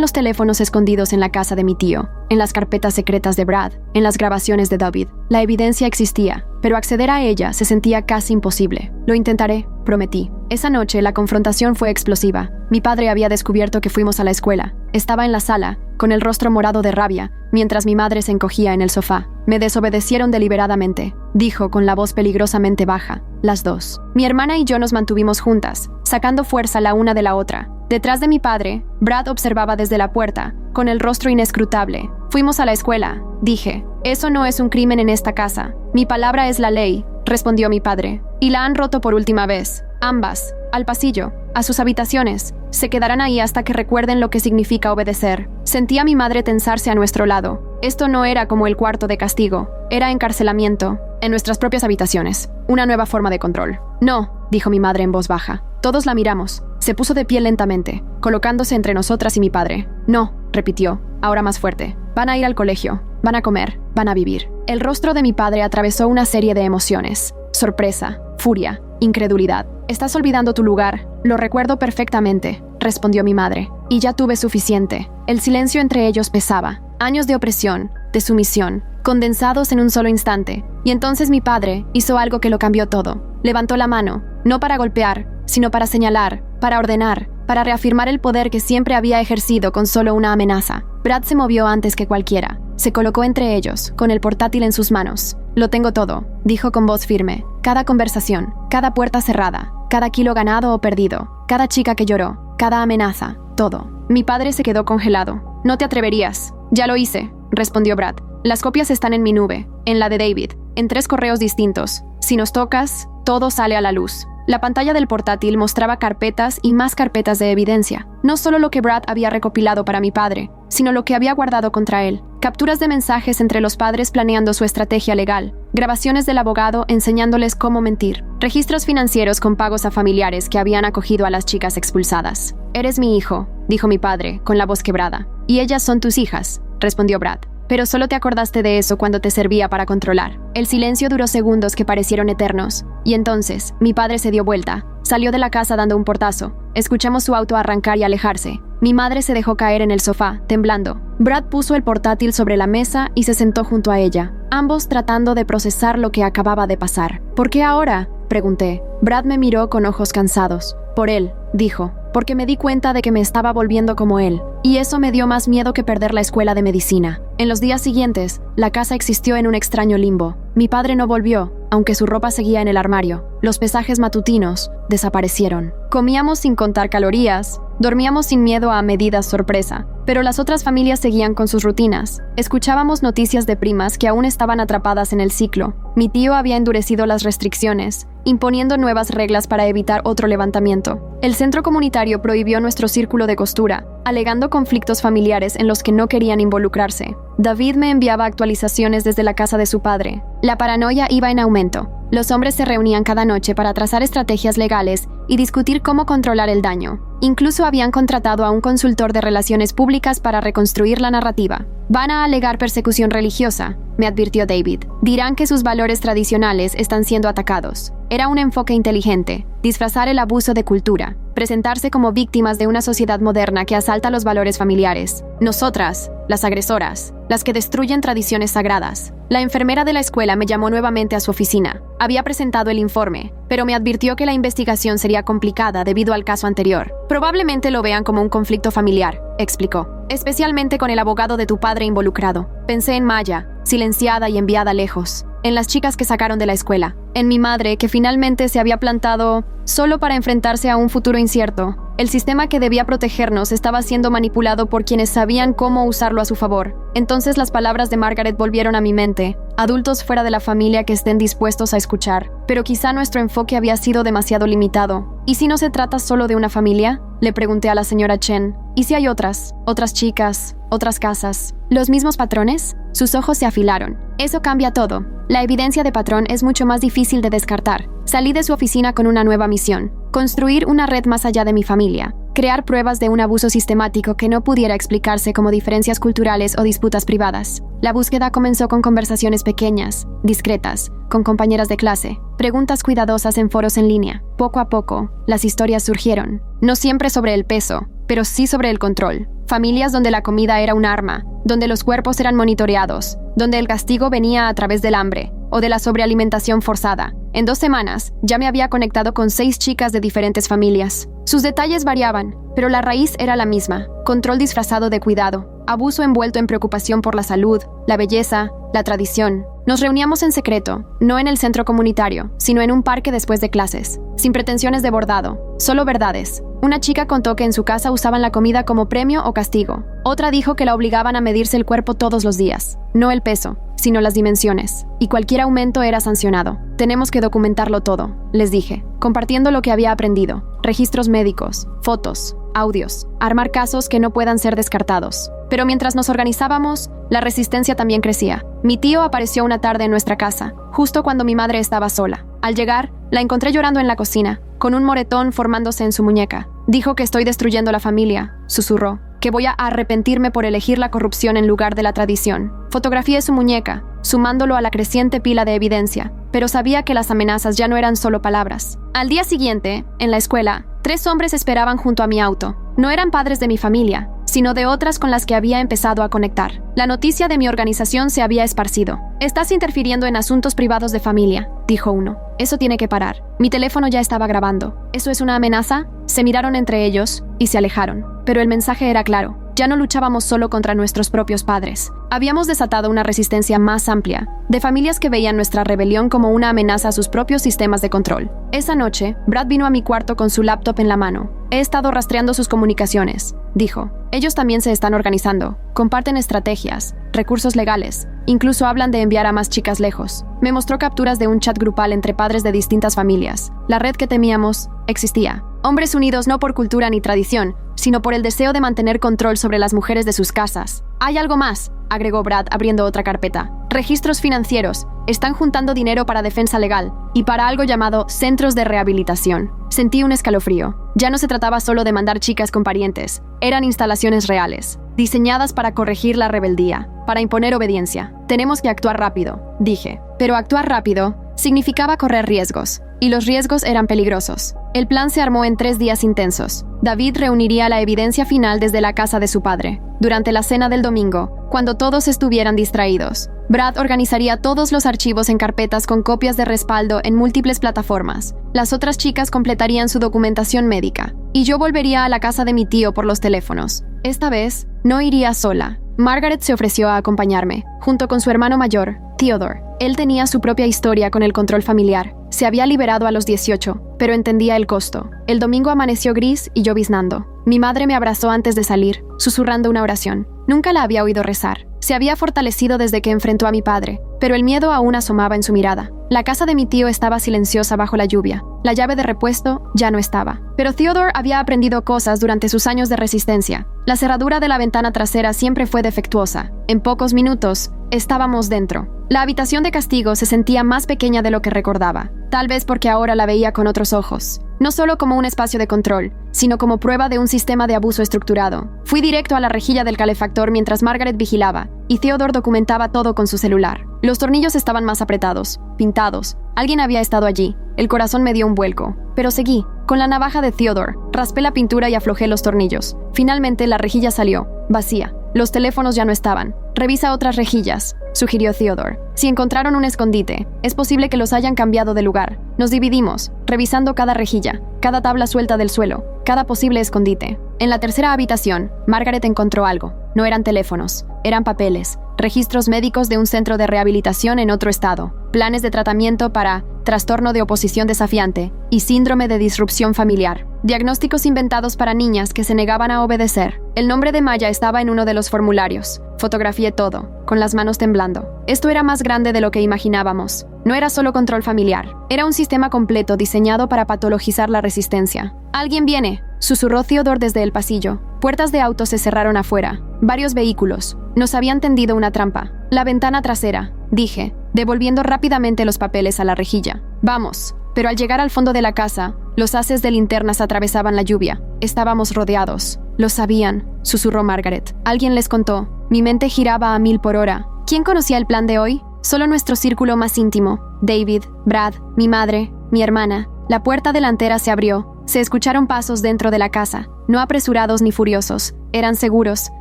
los teléfonos escondidos en la casa de mi tío, en las carpetas secretas de Brad, en las grabaciones de David. La evidencia existía, pero acceder a ella se sentía casi imposible. «Lo intentaré», prometí. Esa noche la confrontación fue explosiva. Mi padre había descubierto que fuimos a la escuela. Estaba en la sala, con el rostro morado de rabia, mientras mi madre se encogía en el sofá. «Me desobedecieron deliberadamente», dijo con la voz peligrosamente baja. Las dos. Mi hermana y yo nos mantuvimos juntas, sacando fuerza la una de la otra. Detrás de mi padre, Brad observaba desde la puerta, con el rostro inescrutable. «Fuimos a la escuela», dije. «Eso no es un crimen en esta casa. Mi palabra es la ley», respondió mi padre. «Y la han roto por última vez. Ambas. Al pasillo. A sus habitaciones. Se quedarán ahí hasta que recuerden lo que significa obedecer». Sentí a mi madre tensarse a nuestro lado. Esto no era como el cuarto de castigo. Era encarcelamiento. En nuestras propias habitaciones. Una nueva forma de control. «No», dijo mi madre en voz baja. Todos la miramos. Se puso de pie lentamente, colocándose entre nosotras y mi padre. «No», repitió, ahora más fuerte. «Van a ir al colegio. Van a comer. Van a vivir». El rostro de mi padre atravesó una serie de emociones. Sorpresa, furia, incredulidad. «Estás olvidando tu lugar. Lo recuerdo perfectamente», respondió mi madre. «Y ya tuve suficiente». El silencio entre ellos pesaba. Años de opresión, de sumisión, condensados en un solo instante. Y entonces mi padre hizo algo que lo cambió todo. Levantó la mano, no para golpear, sino para señalar, para ordenar, para reafirmar el poder que siempre había ejercido con solo una amenaza. Brad se movió antes que cualquiera. Se colocó entre ellos, con el portátil en sus manos. «Lo tengo todo», dijo con voz firme. «Cada conversación, cada puerta cerrada, cada kilo ganado o perdido, cada chica que lloró, cada amenaza, todo». Mi padre se quedó congelado. «No te atreverías». «Ya lo hice», respondió Brad. «Las copias están en mi nube, en la de David, en 3 correos distintos. Si nos tocas, todo sale a la luz». La pantalla del portátil mostraba carpetas y más carpetas de evidencia. No solo lo que Brad había recopilado para mi padre, sino lo que había guardado contra él. capturas de mensajes entre los padres planeando su estrategia legal, grabaciones del abogado enseñándoles cómo mentir, registros financieros con pagos a familiares que habían acogido a las chicas expulsadas. «Eres mi hijo», dijo mi padre, con la voz quebrada. «Y ellas son tus hijas», respondió Brad. «Pero solo te acordaste de eso cuando te servía para controlar». El silencio duró segundos que parecieron eternos, y entonces mi padre se dio vuelta. Salió de la casa dando un portazo. Escuchamos su auto arrancar y alejarse. Mi madre se dejó caer en el sofá, temblando. Brad puso el portátil sobre la mesa y se sentó junto a ella, ambos tratando de procesar lo que acababa de pasar. «¿Por qué ahora?», pregunté. Brad me miró con ojos cansados. «Por él», dijo, «porque me di cuenta de que me estaba volviendo como él, y eso me dio más miedo que perder la escuela de medicina». En los días siguientes, la casa existió en un extraño limbo. Mi padre no volvió, aunque su ropa seguía en el armario. Los pesajes matutinos desaparecieron. Comíamos sin contar calorías, dormíamos sin miedo a medidas sorpresa, pero las otras familias seguían con sus rutinas. Escuchábamos noticias de primas que aún estaban atrapadas en el ciclo. Mi tío había endurecido las restricciones, imponiendo nuevas reglas para evitar otro levantamiento. El centro comunitario prohibió nuestro círculo de costura, alegando conflictos familiares en los que no querían involucrarse. David me enviaba actualizaciones desde la casa de su padre. La paranoia iba en aumento. Los hombres se reunían cada noche para trazar estrategias legales y discutir cómo controlar el daño. Incluso habían contratado a un consultor de relaciones públicas para reconstruir la narrativa. «Van a alegar persecución religiosa», me advirtió David. «Dirán que sus valores tradicionales están siendo atacados». Era un enfoque inteligente, disfrazar el abuso de cultura, presentarse como víctimas de una sociedad moderna que asalta los valores familiares. Nosotras, las agresoras, las que destruyen tradiciones sagradas. La enfermera de la escuela me llamó nuevamente a su oficina. Había presentado el informe, pero me advirtió que la investigación sería complicada debido al caso anterior. «Probablemente lo vean como un conflicto familiar», explicó, «especialmente con el abogado de tu padre involucrado». Pensé en Maya, silenciada y enviada lejos, en las chicas que sacaron de la escuela, en mi madre que finalmente se había plantado solo para enfrentarse a un futuro incierto. El sistema que debía protegernos estaba siendo manipulado por quienes sabían cómo usarlo a su favor. Entonces las palabras de Margaret volvieron a mi mente. Adultos fuera de la familia que estén dispuestos a escuchar. Pero quizá nuestro enfoque había sido demasiado limitado. ¿Y si no se trata solo de una familia?, le pregunté a la señora Chen. ¿Y si hay otras chicas, otras casas? ¿Los mismos patrones? Sus ojos se afilaron. Eso cambia todo. La evidencia de patrón es mucho más difícil de descartar. Salí de su oficina con una nueva misión: construir una red más allá de mi familia, crear pruebas de un abuso sistemático que no pudiera explicarse como diferencias culturales o disputas privadas. La búsqueda comenzó con conversaciones pequeñas, discretas, con compañeras de clase, preguntas cuidadosas en foros en línea. Poco a poco, las historias surgieron, no siempre sobre el peso, pero sí sobre el control. Familias donde la comida era un arma, donde los cuerpos eran monitoreados, donde el castigo venía a través del hambre o de la sobrealimentación forzada. En 2 semanas, ya me había conectado con 6 chicas de diferentes familias. Sus detalles variaban, pero la raíz era la misma: control disfrazado de cuidado, abuso envuelto en preocupación por la salud, la belleza, la tradición. Nos reuníamos en secreto, no en el centro comunitario, sino en un parque después de clases, sin pretensiones de bordado, solo verdades. Una chica contó que en su casa usaban la comida como premio o castigo. Otra dijo que la obligaban a medirse el cuerpo todos los días, no el peso, sino las dimensiones, y cualquier aumento era sancionado. «Tenemos que documentarlo todo», les dije, compartiendo lo que había aprendido: registros médicos, fotos, audios, armar casos que no puedan ser descartados. Pero mientras nos organizábamos, la resistencia también crecía. Mi tío apareció una tarde en nuestra casa, justo cuando mi madre estaba sola. Al llegar, la encontré llorando en la cocina, con un moretón formándose en su muñeca. «Dijo que estoy destruyendo la familia», susurró, «que voy a arrepentirme por elegir la corrupción en lugar de la tradición». Fotografié su muñeca, sumándolo a la creciente pila de evidencia, pero sabía que las amenazas ya no eran solo palabras. Al día siguiente, en la escuela, 3 hombres esperaban junto a mi auto. No eran padres de mi familia, sino de otras con las que había empezado a conectar. La noticia de mi organización se había esparcido. «Estás interfiriendo en asuntos privados de familia», dijo uno. «Eso tiene que parar». Mi teléfono ya estaba grabando. «¿Eso es una amenaza?». Se miraron entre ellos y se alejaron. Pero el mensaje era claro. Ya no luchábamos solo contra nuestros propios padres. Habíamos desatado una resistencia más amplia, de familias que veían nuestra rebelión como una amenaza a sus propios sistemas de control. Esa noche, Brad vino a mi cuarto con su laptop en la mano. «He estado rastreando sus comunicaciones», dijo. «Ellos también se están organizando, comparten estrategias, recursos legales, incluso hablan de enviar a más chicas lejos». Me mostró capturas de un chat grupal entre padres de distintas familias. La red que temíamos existía. Hombres unidos no por cultura ni tradición, sino por el deseo de mantener control sobre las mujeres de sus casas. Hay algo más, agregó Brad abriendo otra carpeta. Registros financieros. Están juntando dinero para defensa legal y para algo llamado centros de rehabilitación. Sentí un escalofrío. Ya no se trataba solo de mandar chicas con parientes. Eran instalaciones reales, diseñadas para corregir la rebeldía, para imponer obediencia. Tenemos que actuar rápido, dije. Pero actuar rápido significaba correr riesgos, y los riesgos eran peligrosos. El plan se armó en 3 días intensos. David reuniría la evidencia final desde la casa de su padre, durante la cena del domingo, cuando todos estuvieran distraídos. Brad organizaría todos los archivos en carpetas con copias de respaldo en múltiples plataformas. Las otras chicas completarían su documentación médica, y yo volvería a la casa de mi tío por los teléfonos. Esta vez, no iría sola. Margaret se ofreció a acompañarme, junto con su hermano mayor, Theodore. Él tenía su propia historia con el control familiar. Se había liberado a los 18, pero entendía el costo. El domingo amaneció gris y lloviznando. Mi madre me abrazó antes de salir, susurrando una oración. Nunca la había oído rezar. Se había fortalecido desde que enfrentó a mi padre, pero el miedo aún asomaba en su mirada. La casa de mi tío estaba silenciosa bajo la lluvia. La llave de repuesto ya no estaba. Pero Theodore había aprendido cosas durante sus años de resistencia. La cerradura de la ventana trasera siempre fue defectuosa. En pocos minutos, estábamos dentro. La habitación de castigo se sentía más pequeña de lo que recordaba, tal vez porque ahora la veía con otros ojos. No solo como un espacio de control, sino como prueba de un sistema de abuso estructurado. Fui directo a la rejilla del calefactor mientras Margaret vigilaba, y Theodore documentaba todo con su celular. Los tornillos estaban más apretados, pintados. Alguien había estado allí. El corazón me dio un vuelco. Pero seguí. Con la navaja de Theodore, raspé la pintura y aflojé los tornillos. Finalmente, la rejilla salió, vacía. Los teléfonos ya no estaban. Revisa otras rejillas, sugirió Theodore. Si encontraron un escondite, es posible que los hayan cambiado de lugar. Nos dividimos, revisando cada rejilla, cada tabla suelta del suelo, cada posible escondite. En la tercera habitación, Margaret encontró algo. No eran teléfonos, eran papeles, registros médicos de un centro de rehabilitación en otro estado, planes de tratamiento para trastorno de oposición desafiante y síndrome de disrupción familiar, diagnósticos inventados para niñas que se negaban a obedecer. El nombre de Maya estaba en uno de los formularios. Fotografié todo, con las manos temblando. Esto era más grande de lo que imaginábamos. No era solo control familiar, era un sistema completo diseñado para patologizar la resistencia. «¡Alguien viene!», susurró Theodore desde el pasillo. Puertas de autos se cerraron afuera. Varios vehículos. Nos habían tendido una trampa. La ventana trasera, dije, devolviendo rápidamente los papeles a la rejilla. «Vamos». Pero al llegar al fondo de la casa, los haces de linternas atravesaban la lluvia. Estábamos rodeados. «Lo sabían», susurró Margaret. «Alguien les contó». Mi mente giraba a 1000 por hora. ¿Quién conocía el plan de hoy? Solo nuestro círculo más íntimo. David, Brad, mi madre, mi hermana. La puerta delantera se abrió. Se escucharon pasos dentro de la casa. No apresurados ni furiosos. Eran seguros.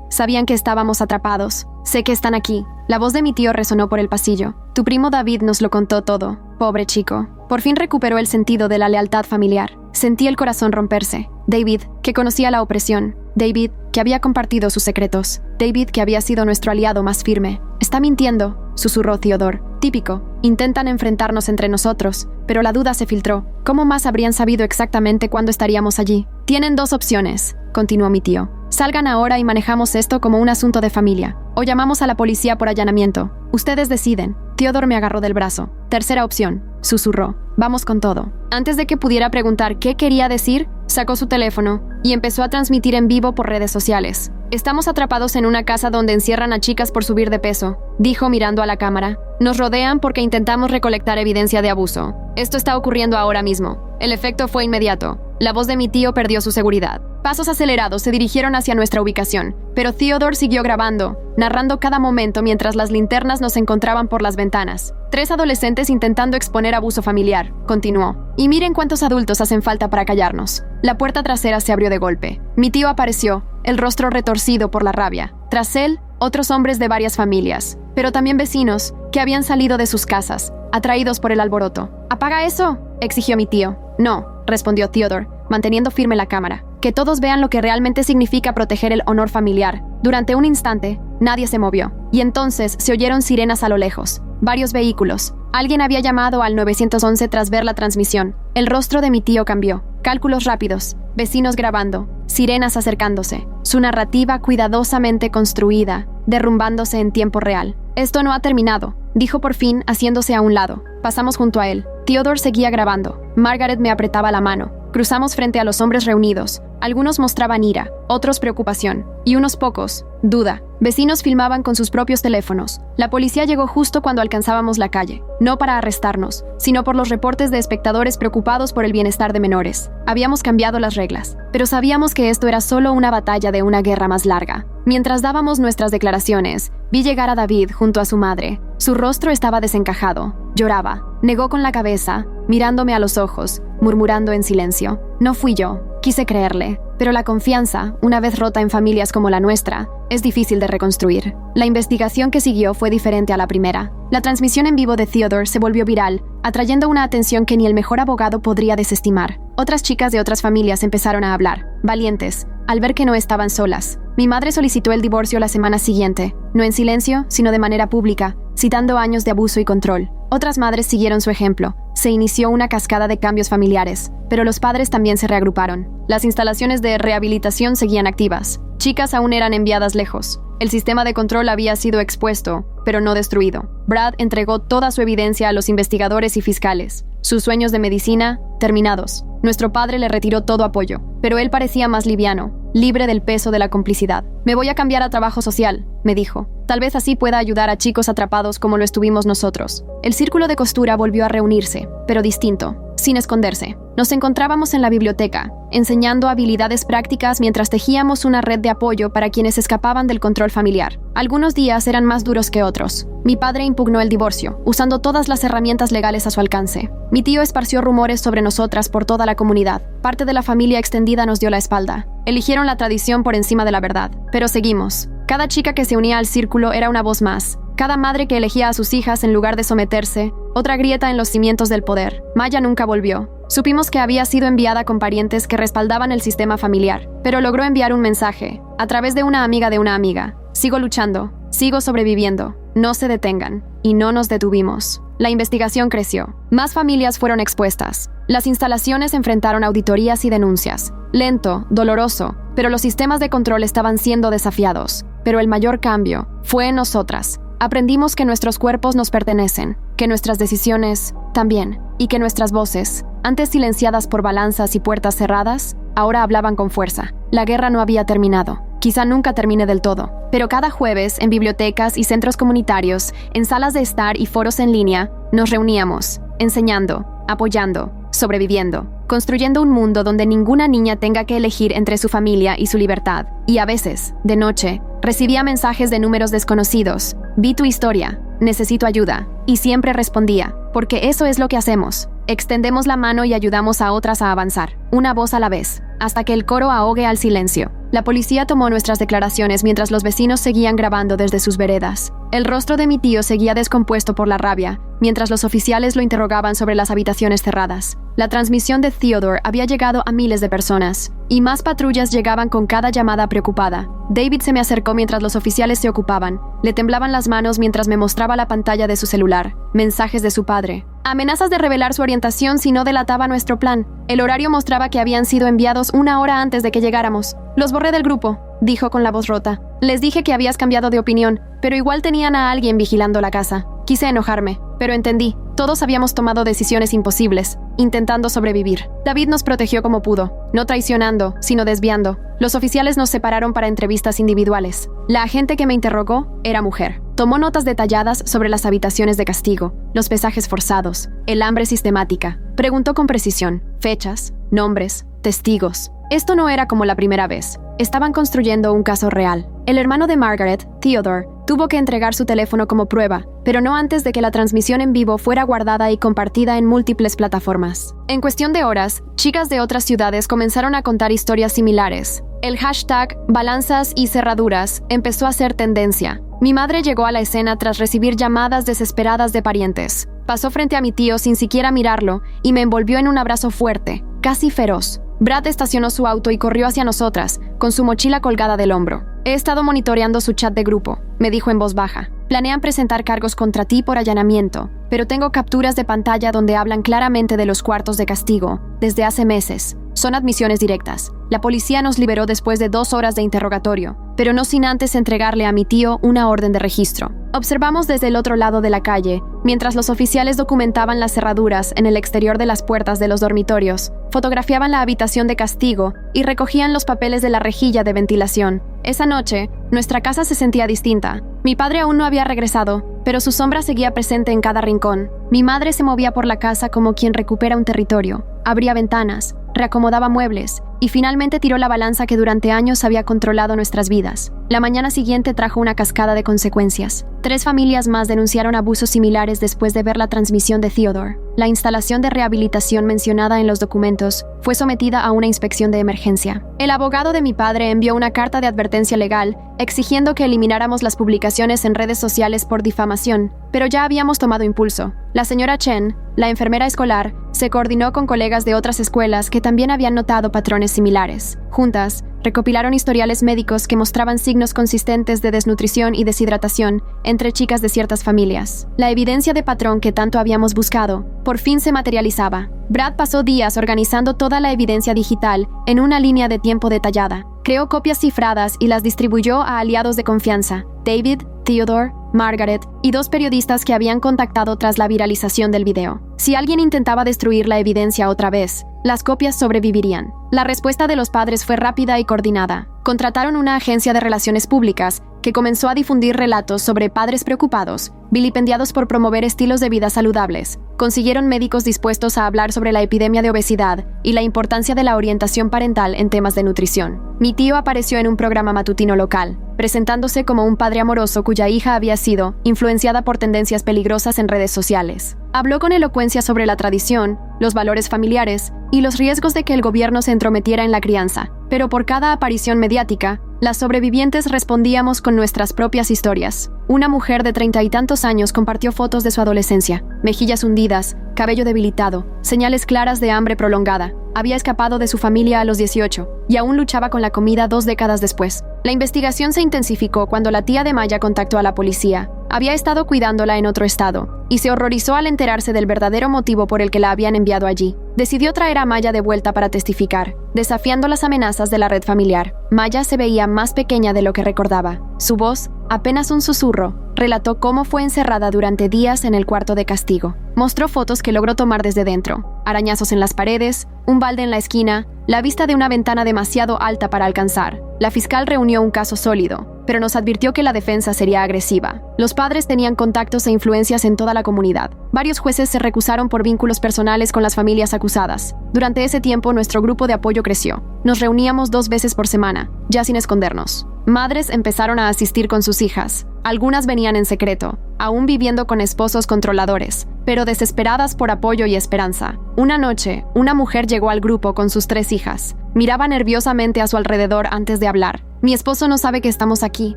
Sabían que estábamos atrapados. «Sé que están aquí». La voz de mi tío resonó por el pasillo. «Tu primo David nos lo contó todo. Pobre chico». Por fin recuperó el sentido de la lealtad familiar. Sentí el corazón romperse. David, que conocía la opresión. David, que había compartido sus secretos. David, que había sido nuestro aliado más firme. «Está mintiendo», susurró Theodore. «Típico. Intentan enfrentarnos entre nosotros». Pero la duda se filtró. ¿Cómo más habrían sabido exactamente cuándo estaríamos allí? «Tienen 2 opciones», continuó mi tío. «Salgan ahora y manejamos esto como un asunto de familia. O llamamos a la policía por allanamiento. Ustedes deciden». Theodore me agarró del brazo. «Tercera opción», susurró. «Vamos con todo». Antes de que pudiera preguntar qué quería decir, sacó su teléfono y empezó a transmitir en vivo por redes sociales. «Estamos atrapados en una casa donde encierran a chicas por subir de peso», dijo mirando a la cámara. «Nos rodean porque intentamos recolectar evidencia de abuso. Esto está ocurriendo ahora mismo». El efecto fue inmediato. La voz de mi tío perdió su seguridad. Pasos acelerados se dirigieron hacia nuestra ubicación, pero Theodore siguió grabando, narrando cada momento mientras las linternas nos encontraban por las ventanas. 3 adolescentes intentando exponer abuso familiar, continuó. Y miren cuántos adultos hacen falta para callarnos. La puerta trasera se abrió de golpe. Mi tío apareció, el rostro retorcido por la rabia. Tras él, otros hombres de varias familias, pero también vecinos que habían salido de sus casas, atraídos por el alboroto. «¡Apaga eso!», exigió mi tío. «No», respondió Theodore, manteniendo firme la cámara. «Que todos vean lo que realmente significa proteger el honor familiar». Durante un instante, nadie se movió, y entonces se oyeron sirenas a lo lejos. Varios vehículos. Alguien había llamado al 911 tras ver la transmisión. El rostro de mi tío cambió. Cálculos rápidos. Vecinos grabando. Sirenas acercándose. Su narrativa cuidadosamente construida, derrumbándose en tiempo real. «Esto no ha terminado», dijo por fin, haciéndose a un lado. Pasamos junto a él. Theodore seguía grabando. Margaret me apretaba la mano. Cruzamos frente a los hombres reunidos. Algunos mostraban ira, otros preocupación, y unos pocos, duda. Vecinos filmaban con sus propios teléfonos. La policía llegó justo cuando alcanzábamos la calle, no para arrestarnos, sino por los reportes de espectadores preocupados por el bienestar de menores. Habíamos cambiado las reglas, pero sabíamos que esto era solo una batalla de una guerra más larga. Mientras dábamos nuestras declaraciones, vi llegar a David junto a su madre. Su rostro estaba desencajado. Lloraba. Negó con la cabeza, mirándome a los ojos, murmurando en silencio. No fui yo. Quise creerle, pero la confianza, una vez rota en familias como la nuestra, es difícil de reconstruir. La investigación que siguió fue diferente a la primera. La transmisión en vivo de Theodore se volvió viral, atrayendo una atención que ni el mejor abogado podría desestimar. Otras chicas de otras familias empezaron a hablar, valientes, al ver que no estaban solas. Mi madre solicitó el divorcio la semana siguiente, no en silencio, sino de manera pública, citando años de abuso y control. Otras madres siguieron su ejemplo. Se inició una cascada de cambios familiares, pero los padres también se reagruparon. Las instalaciones de rehabilitación seguían activas. Chicas aún eran enviadas lejos. El sistema de control había sido expuesto, pero no destruido. Brad entregó toda su evidencia a los investigadores y fiscales. Sus sueños de medicina, terminados. Nuestro padre le retiró todo apoyo, pero él parecía más liviano, libre del peso de la complicidad. Me voy a cambiar a trabajo social, me dijo. Tal vez así pueda ayudar a chicos atrapados como lo estuvimos nosotros. El círculo de costura volvió a reunirse, pero distinto, sin esconderse. Nos encontrábamos en la biblioteca, enseñando habilidades prácticas mientras tejíamos una red de apoyo para quienes escapaban del control familiar. Algunos días eran más duros que otros. Mi padre impugnó el divorcio, usando todas las herramientas legales a su alcance. Mi tío esparció rumores sobre nosotras por toda la comunidad. Parte de la familia extendida nos dio la espalda. Eligieron la tradición por encima de la verdad. Pero seguimos. Cada chica que se unía al círculo era una voz más. Cada madre que elegía a sus hijas en lugar de someterse, otra grieta en los cimientos del poder. Maya nunca volvió. Supimos que había sido enviada con parientes que respaldaban el sistema familiar, pero logró enviar un mensaje, a través de una amiga de una amiga. Sigo luchando, sigo sobreviviendo, no se detengan, y no nos detuvimos. La investigación creció. Más familias fueron expuestas. Las instalaciones enfrentaron auditorías y denuncias. Lento, doloroso, pero los sistemas de control estaban siendo desafiados. Pero el mayor cambio fue en nosotras. Aprendimos que nuestros cuerpos nos pertenecen, que nuestras decisiones también, y que nuestras voces, antes silenciadas por balanzas y puertas cerradas, ahora hablaban con fuerza. La guerra no había terminado. Quizá nunca termine del todo, pero cada jueves, en bibliotecas y centros comunitarios, en salas de estar y foros en línea, nos reuníamos, enseñando, apoyando, sobreviviendo, construyendo un mundo donde ninguna niña tenga que elegir entre su familia y su libertad. Y a veces, de noche, recibía mensajes de números desconocidos. Vi tu historia, necesito ayuda. Y siempre respondía, porque eso es lo que hacemos. Extendemos la mano y ayudamos a otras a avanzar, una voz a la vez, hasta que el coro ahogue al silencio. La policía tomó nuestras declaraciones mientras los vecinos seguían grabando desde sus veredas. El rostro de mi tío seguía descompuesto por la rabia, mientras los oficiales lo interrogaban sobre las habitaciones cerradas. La transmisión de Theodore había llegado a miles de personas, y más patrullas llegaban con cada llamada preocupada. David se me acercó mientras los oficiales se ocupaban. Le temblaban las manos mientras me mostraba la pantalla de su celular. Mensajes de su padre. Amenazas de revelar su orientación si no delataba nuestro plan. El horario mostraba que habían sido enviados 1 hora antes de que llegáramos. Los borré del grupo, dijo con la voz rota. Les dije que habías cambiado de opinión, pero igual tenían a alguien vigilando la casa. Quise enojarme, pero entendí. Todos habíamos tomado decisiones imposibles, intentando sobrevivir. David nos protegió como pudo, no traicionando, sino desviando. Los oficiales nos separaron para entrevistas individuales. La agente que me interrogó era mujer. Tomó notas detalladas sobre las habitaciones de castigo, los pesajes forzados, el hambre sistemática. Preguntó con precisión, fechas, nombres, testigos. Esto no era como la primera vez. Estaban construyendo un caso real. El hermano de Margaret, Theodore, tuvo que entregar su teléfono como prueba, pero no antes de que la transmisión en vivo fuera guardada y compartida en múltiples plataformas. En cuestión de horas, chicas de otras ciudades comenzaron a contar historias similares. El hashtag balanzas y cerraduras empezó a ser tendencia. Mi madre llegó a la escena tras recibir llamadas desesperadas de parientes. Pasó frente a mi tío sin siquiera mirarlo y me envolvió en un abrazo fuerte, casi feroz. Brad estacionó su auto y corrió hacia nosotras, con su mochila colgada del hombro. He estado monitoreando su chat de grupo, me dijo en voz baja. Planean presentar cargos contra ti por allanamiento, pero tengo capturas de pantalla donde hablan claramente de los cuartos de castigo, desde hace meses. Son admisiones directas. La policía nos liberó después de 2 horas de interrogatorio, pero no sin antes entregarle a mi tío una orden de registro. Observamos desde el otro lado de la calle mientras los oficiales documentaban las cerraduras en el exterior de las puertas de los dormitorios, fotografiaban la habitación de castigo y recogían los papeles de la rejilla de ventilación. Esa noche, nuestra casa se sentía distinta. Mi padre aún no había regresado, pero su sombra seguía presente en cada rincón. Mi madre se movía por la casa como quien recupera un territorio. Abría ventanas, reacomodaba muebles y finalmente tiró la balanza que durante años había controlado nuestras vidas. La mañana siguiente trajo una cascada de consecuencias. 3 familias más denunciaron abusos similares después de ver la transmisión de Theodore. La instalación de rehabilitación mencionada en los documentos fue sometida a una inspección de emergencia. El abogado de mi padre envió una carta de advertencia legal exigiendo que elimináramos las publicaciones en redes sociales por difamación, pero ya habíamos tomado impulso. La señora Chen, la enfermera escolar, se coordinó con colegas de otras escuelas que también habían notado patrones similares. Juntas, recopilaron historiales médicos que mostraban signos consistentes de desnutrición y deshidratación entre chicas de ciertas familias. La evidencia de patrón que tanto habíamos buscado, por fin se materializaba. Brad pasó días organizando toda la evidencia digital en una línea de tiempo detallada. Creó copias cifradas y las distribuyó a aliados de confianza: David, Theodore, Margaret y 2 periodistas que habían contactado tras la viralización del video. Si alguien intentaba destruir la evidencia otra vez, las copias sobrevivirían. La respuesta de los padres fue rápida y coordinada. Contrataron una agencia de relaciones públicas que comenzó a difundir relatos sobre padres preocupados, vilipendiados por promover estilos de vida saludables. Consiguieron médicos dispuestos a hablar sobre la epidemia de obesidad y la importancia de la orientación parental en temas de nutrición. Mi tío apareció en un programa matutino local, presentándose como un padre amoroso cuya hija había sido influenciada por tendencias peligrosas en redes sociales. Habló con elocuencia sobre la tradición, los valores familiares y los riesgos de que el gobierno se entrometiera en la crianza, pero por cada aparición mediática, las sobrevivientes respondíamos con nuestras propias historias. Una mujer de 30 y tantos años compartió fotos de su adolescencia: mejillas hundidas, cabello debilitado, señales claras de hambre prolongada. Había escapado de su familia a los 18 y aún luchaba con la comida 2 décadas después. La investigación se intensificó cuando la tía de Maya contactó a la policía. Había estado cuidándola en otro estado y se horrorizó al enterarse del verdadero motivo por el que la habían enviado allí. Decidió traer a Maya de vuelta para testificar, desafiando las amenazas de la red familiar. Maya se veía más pequeña de lo que recordaba. Su voz, apenas un susurro, relató cómo fue encerrada durante días en el cuarto de castigo. Mostró fotos que logró tomar desde dentro: arañazos en las paredes, un balde en la esquina, la vista de una ventana demasiado alta para alcanzar. La fiscal reunió un caso sólido, pero nos advirtió que la defensa sería agresiva. Los padres tenían contactos e influencias en toda la comunidad. Varios jueces se recusaron por vínculos personales con las familias acusadas. Durante ese tiempo, nuestro grupo de apoyo creció. Nos reuníamos 2 veces por semana, ya sin escondernos. Madres empezaron a asistir con sus hijas. Algunas venían en secreto, aún viviendo con esposos controladores, pero desesperadas por apoyo y esperanza. Una noche, una mujer llegó al grupo con sus 3 hijas. Miraba nerviosamente a su alrededor antes de hablar. Mi esposo no sabe que estamos aquí,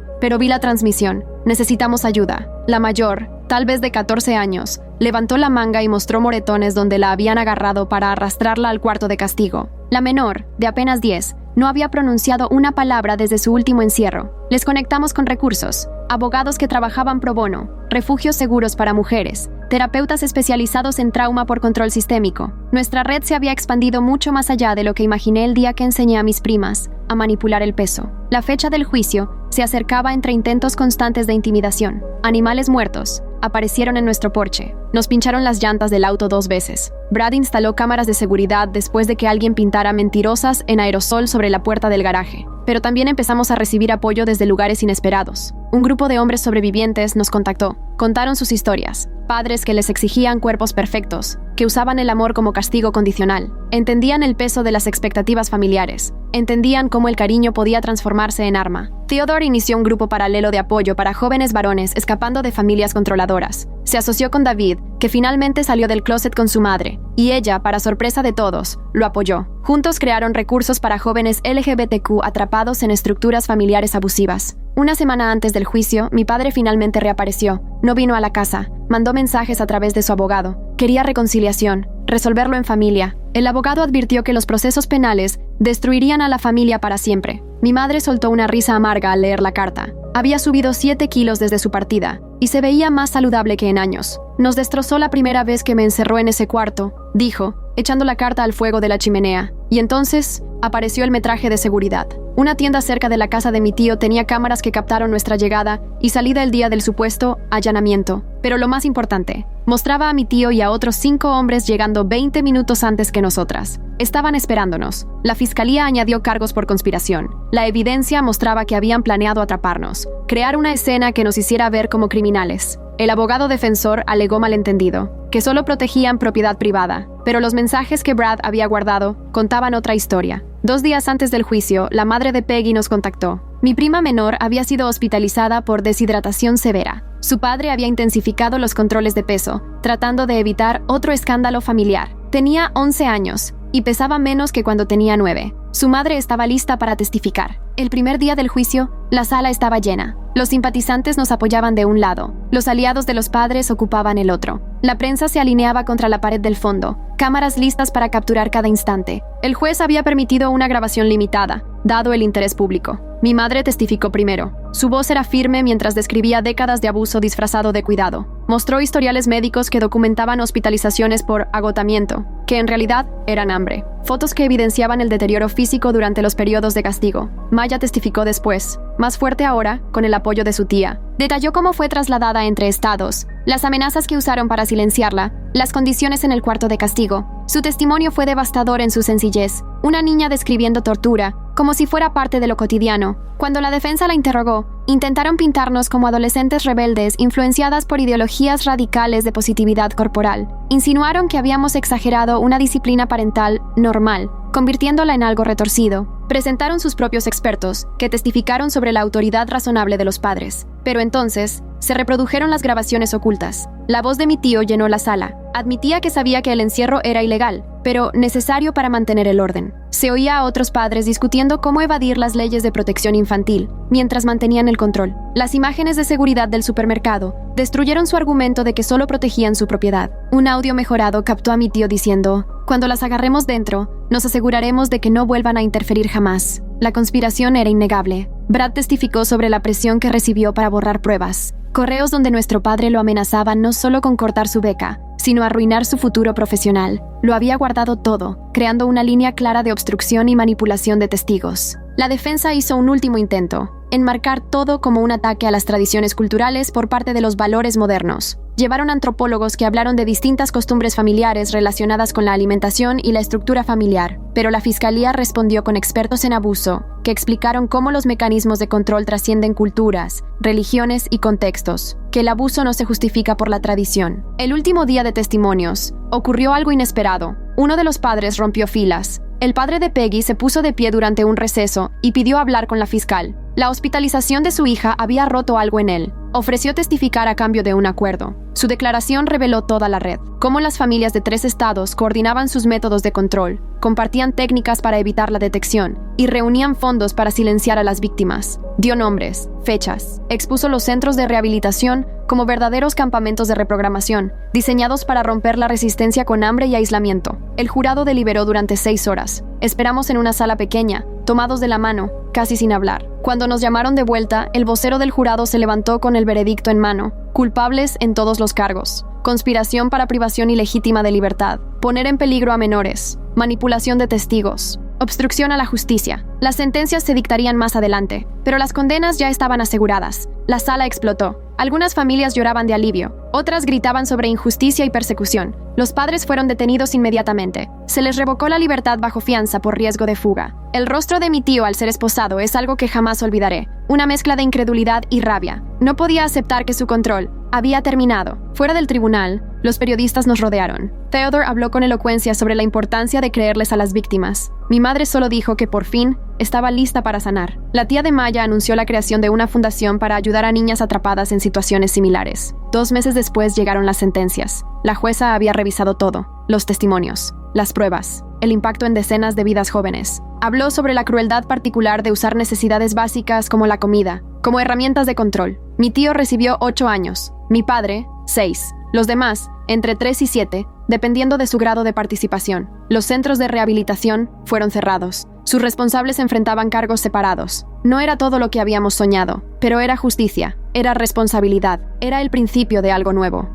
pero vi la transmisión. Necesitamos ayuda. La mayor, tal vez de 14 años, levantó la manga y mostró moretones donde la habían agarrado para arrastrarla al cuarto de castigo. La menor, de apenas 10, no había pronunciado una palabra desde su último encierro. Les conectamos con recursos: abogados que trabajaban pro bono, refugios seguros para mujeres, terapeutas especializados en trauma por control sistémico. Nuestra red se había expandido mucho más allá de lo que imaginé el día que enseñé a mis primas a manipular el peso. La fecha del juicio se acercaba entre intentos constantes de intimidación. Animales muertos aparecieron en nuestro porche. Nos pincharon las llantas del auto 2 veces. Brad instaló cámaras de seguridad después de que alguien pintara mentirosas en aerosol sobre la puerta del garaje. Pero también empezamos a recibir apoyo desde lugares inesperados. Un grupo de hombres sobrevivientes nos contactó. Contaron sus historias. Padres que les exigían cuerpos perfectos, que usaban el amor como castigo condicional. Entendían el peso de las expectativas familiares. Entendían cómo el cariño podía transformarse en arma. Theodore inició un grupo paralelo de apoyo para jóvenes varones escapando de familias controladoras. Se asoció con David, que finalmente salió del closet con su madre, y ella, para sorpresa de todos, lo apoyó. Juntos crearon recursos para jóvenes LGBTQ atrapados en estructuras familiares abusivas. Una semana antes del juicio, mi padre finalmente reapareció. No vino a la casa, mandó mensajes a través de su abogado. Quería reconciliación, resolverlo en familia. El abogado advirtió que los procesos penales destruirían a la familia para siempre. Mi madre soltó una risa amarga al leer la carta. Había subido 7 kilos desde su partida y se veía más saludable que en años. Nos destrozó la primera vez que me encerró en ese cuarto, dijo, echando la carta al fuego de la chimenea. Y entonces apareció el metraje de seguridad. Una tienda cerca de la casa de mi tío tenía cámaras que captaron nuestra llegada y salida el día del supuesto allanamiento. Pero lo más importante, mostraba a mi tío y a otros 5 hombres llegando 20 minutos antes que nosotras. Estaban esperándonos. La fiscalía añadió cargos por conspiración. La evidencia mostraba que habían planeado atraparnos, crear una escena que nos hiciera ver como criminales. El abogado defensor alegó malentendido, que solo protegían propiedad privada, pero los mensajes que Brad había guardado contaban otra historia. 2 días antes del juicio, la madre de Peggy nos contactó. Mi prima menor había sido hospitalizada por deshidratación severa. Su padre había intensificado los controles de peso, tratando de evitar otro escándalo familiar. Tenía 11 años y pesaba menos que cuando tenía 9. Su madre estaba lista para testificar. El primer día del juicio, la sala estaba llena. Los simpatizantes nos apoyaban de un lado. Los aliados de los padres ocupaban el otro. La prensa se alineaba contra la pared del fondo, cámaras listas para capturar cada instante. El juez había permitido una grabación limitada, dado el interés público. Mi madre testificó primero. Su voz era firme mientras describía décadas de abuso disfrazado de cuidado. Mostró historiales médicos que documentaban hospitalizaciones por agotamiento, que en realidad eran hambre. Fotos que evidenciaban el deterioro físico durante los periodos de castigo. Maya testificó después, más fuerte ahora, con el apoyo de su tía. Detalló cómo fue trasladada entre estados, las amenazas que usaron para silenciarla, las condiciones en el cuarto de castigo. Su testimonio fue devastador en su sencillez. Una niña describiendo tortura, como si fuera parte de lo cotidiano. Cuando la defensa la interrogó, intentaron pintarnos como adolescentes rebeldes influenciadas por ideologías radicales de positividad corporal. Insinuaron que habíamos exagerado una disciplina parental normal, convirtiéndola en algo retorcido. Presentaron sus propios expertos, que testificaron sobre la autoridad razonable de los padres. Pero entonces, se reprodujeron las grabaciones ocultas. La voz de mi tío llenó la sala. Admitía que sabía que el encierro era ilegal, pero necesario para mantener el orden. Se oía a otros padres discutiendo cómo evadir las leyes de protección infantil, mientras mantenían el control. Las imágenes de seguridad del supermercado destruyeron su argumento de que solo protegían su propiedad. Un audio mejorado captó a mi tío diciendo: "Cuando las agarremos dentro, nos aseguraremos de que no vuelvan a interferir jamás". La conspiración era innegable. Brad testificó sobre la presión que recibió para borrar pruebas. Correos donde nuestro padre lo amenazaba no solo con cortar su beca, sino arruinar su futuro profesional. Lo había guardado todo, creando una línea clara de obstrucción y manipulación de testigos. La defensa hizo un último intento, enmarcar todo como un ataque a las tradiciones culturales por parte de los valores modernos. Llevaron antropólogos que hablaron de distintas costumbres familiares relacionadas con la alimentación y la estructura familiar, pero la fiscalía respondió con expertos en abuso, que explicaron cómo los mecanismos de control trascienden culturas, religiones y contextos, que el abuso no se justifica por la tradición. El último día de testimonios, ocurrió algo inesperado. Uno de los padres rompió filas. El padre de Peggy se puso de pie durante un receso y pidió hablar con la fiscal. La hospitalización de su hija había roto algo en él. Ofreció testificar a cambio de un acuerdo. Su declaración reveló toda la red, cómo las familias de 3 estados coordinaban sus métodos de control, compartían técnicas para evitar la detección y reunían fondos para silenciar a las víctimas. Dio nombres, fechas, expuso los centros de rehabilitación como verdaderos campamentos de reprogramación, diseñados para romper la resistencia con hambre y aislamiento. El jurado deliberó durante 6 horas. Esperamos en una sala pequeña, tomados de la mano, casi sin hablar. Cuando nos llamaron de vuelta, el vocero del jurado se levantó con el veredicto en mano: culpables en todos los cargos. Conspiración para privación ilegítima de libertad, poner en peligro a menores, manipulación de testigos, obstrucción a la justicia. Las sentencias se dictarían más adelante, pero las condenas ya estaban aseguradas. La sala explotó. Algunas familias lloraban de alivio, otras gritaban sobre injusticia y persecución. Los padres fueron detenidos inmediatamente. Se les revocó la libertad bajo fianza por riesgo de fuga. El rostro de mi tío al ser esposado es algo que jamás olvidaré. Una mezcla de incredulidad y rabia. No podía aceptar que su control había terminado. Fuera del tribunal, los periodistas nos rodearon. Theodore habló con elocuencia sobre la importancia de creerles a las víctimas. Mi madre solo dijo que por fin estaba lista para sanar. La tía de Maya anunció la creación de una fundación para ayudar a niñas atrapadas en situaciones similares. 2 meses después llegaron las sentencias. La jueza había revisado todo: los testimonios, las pruebas, el impacto en decenas de vidas jóvenes. Habló sobre la crueldad particular de usar necesidades básicas como la comida como herramientas de control. Mi tío recibió 8 años, mi padre 6. Los demás, entre 3 y 7, dependiendo de su grado de participación. Los centros de rehabilitación fueron cerrados. Sus responsables enfrentaban cargos separados. No era todo lo que habíamos soñado, pero era justicia, era responsabilidad, era el principio de algo nuevo.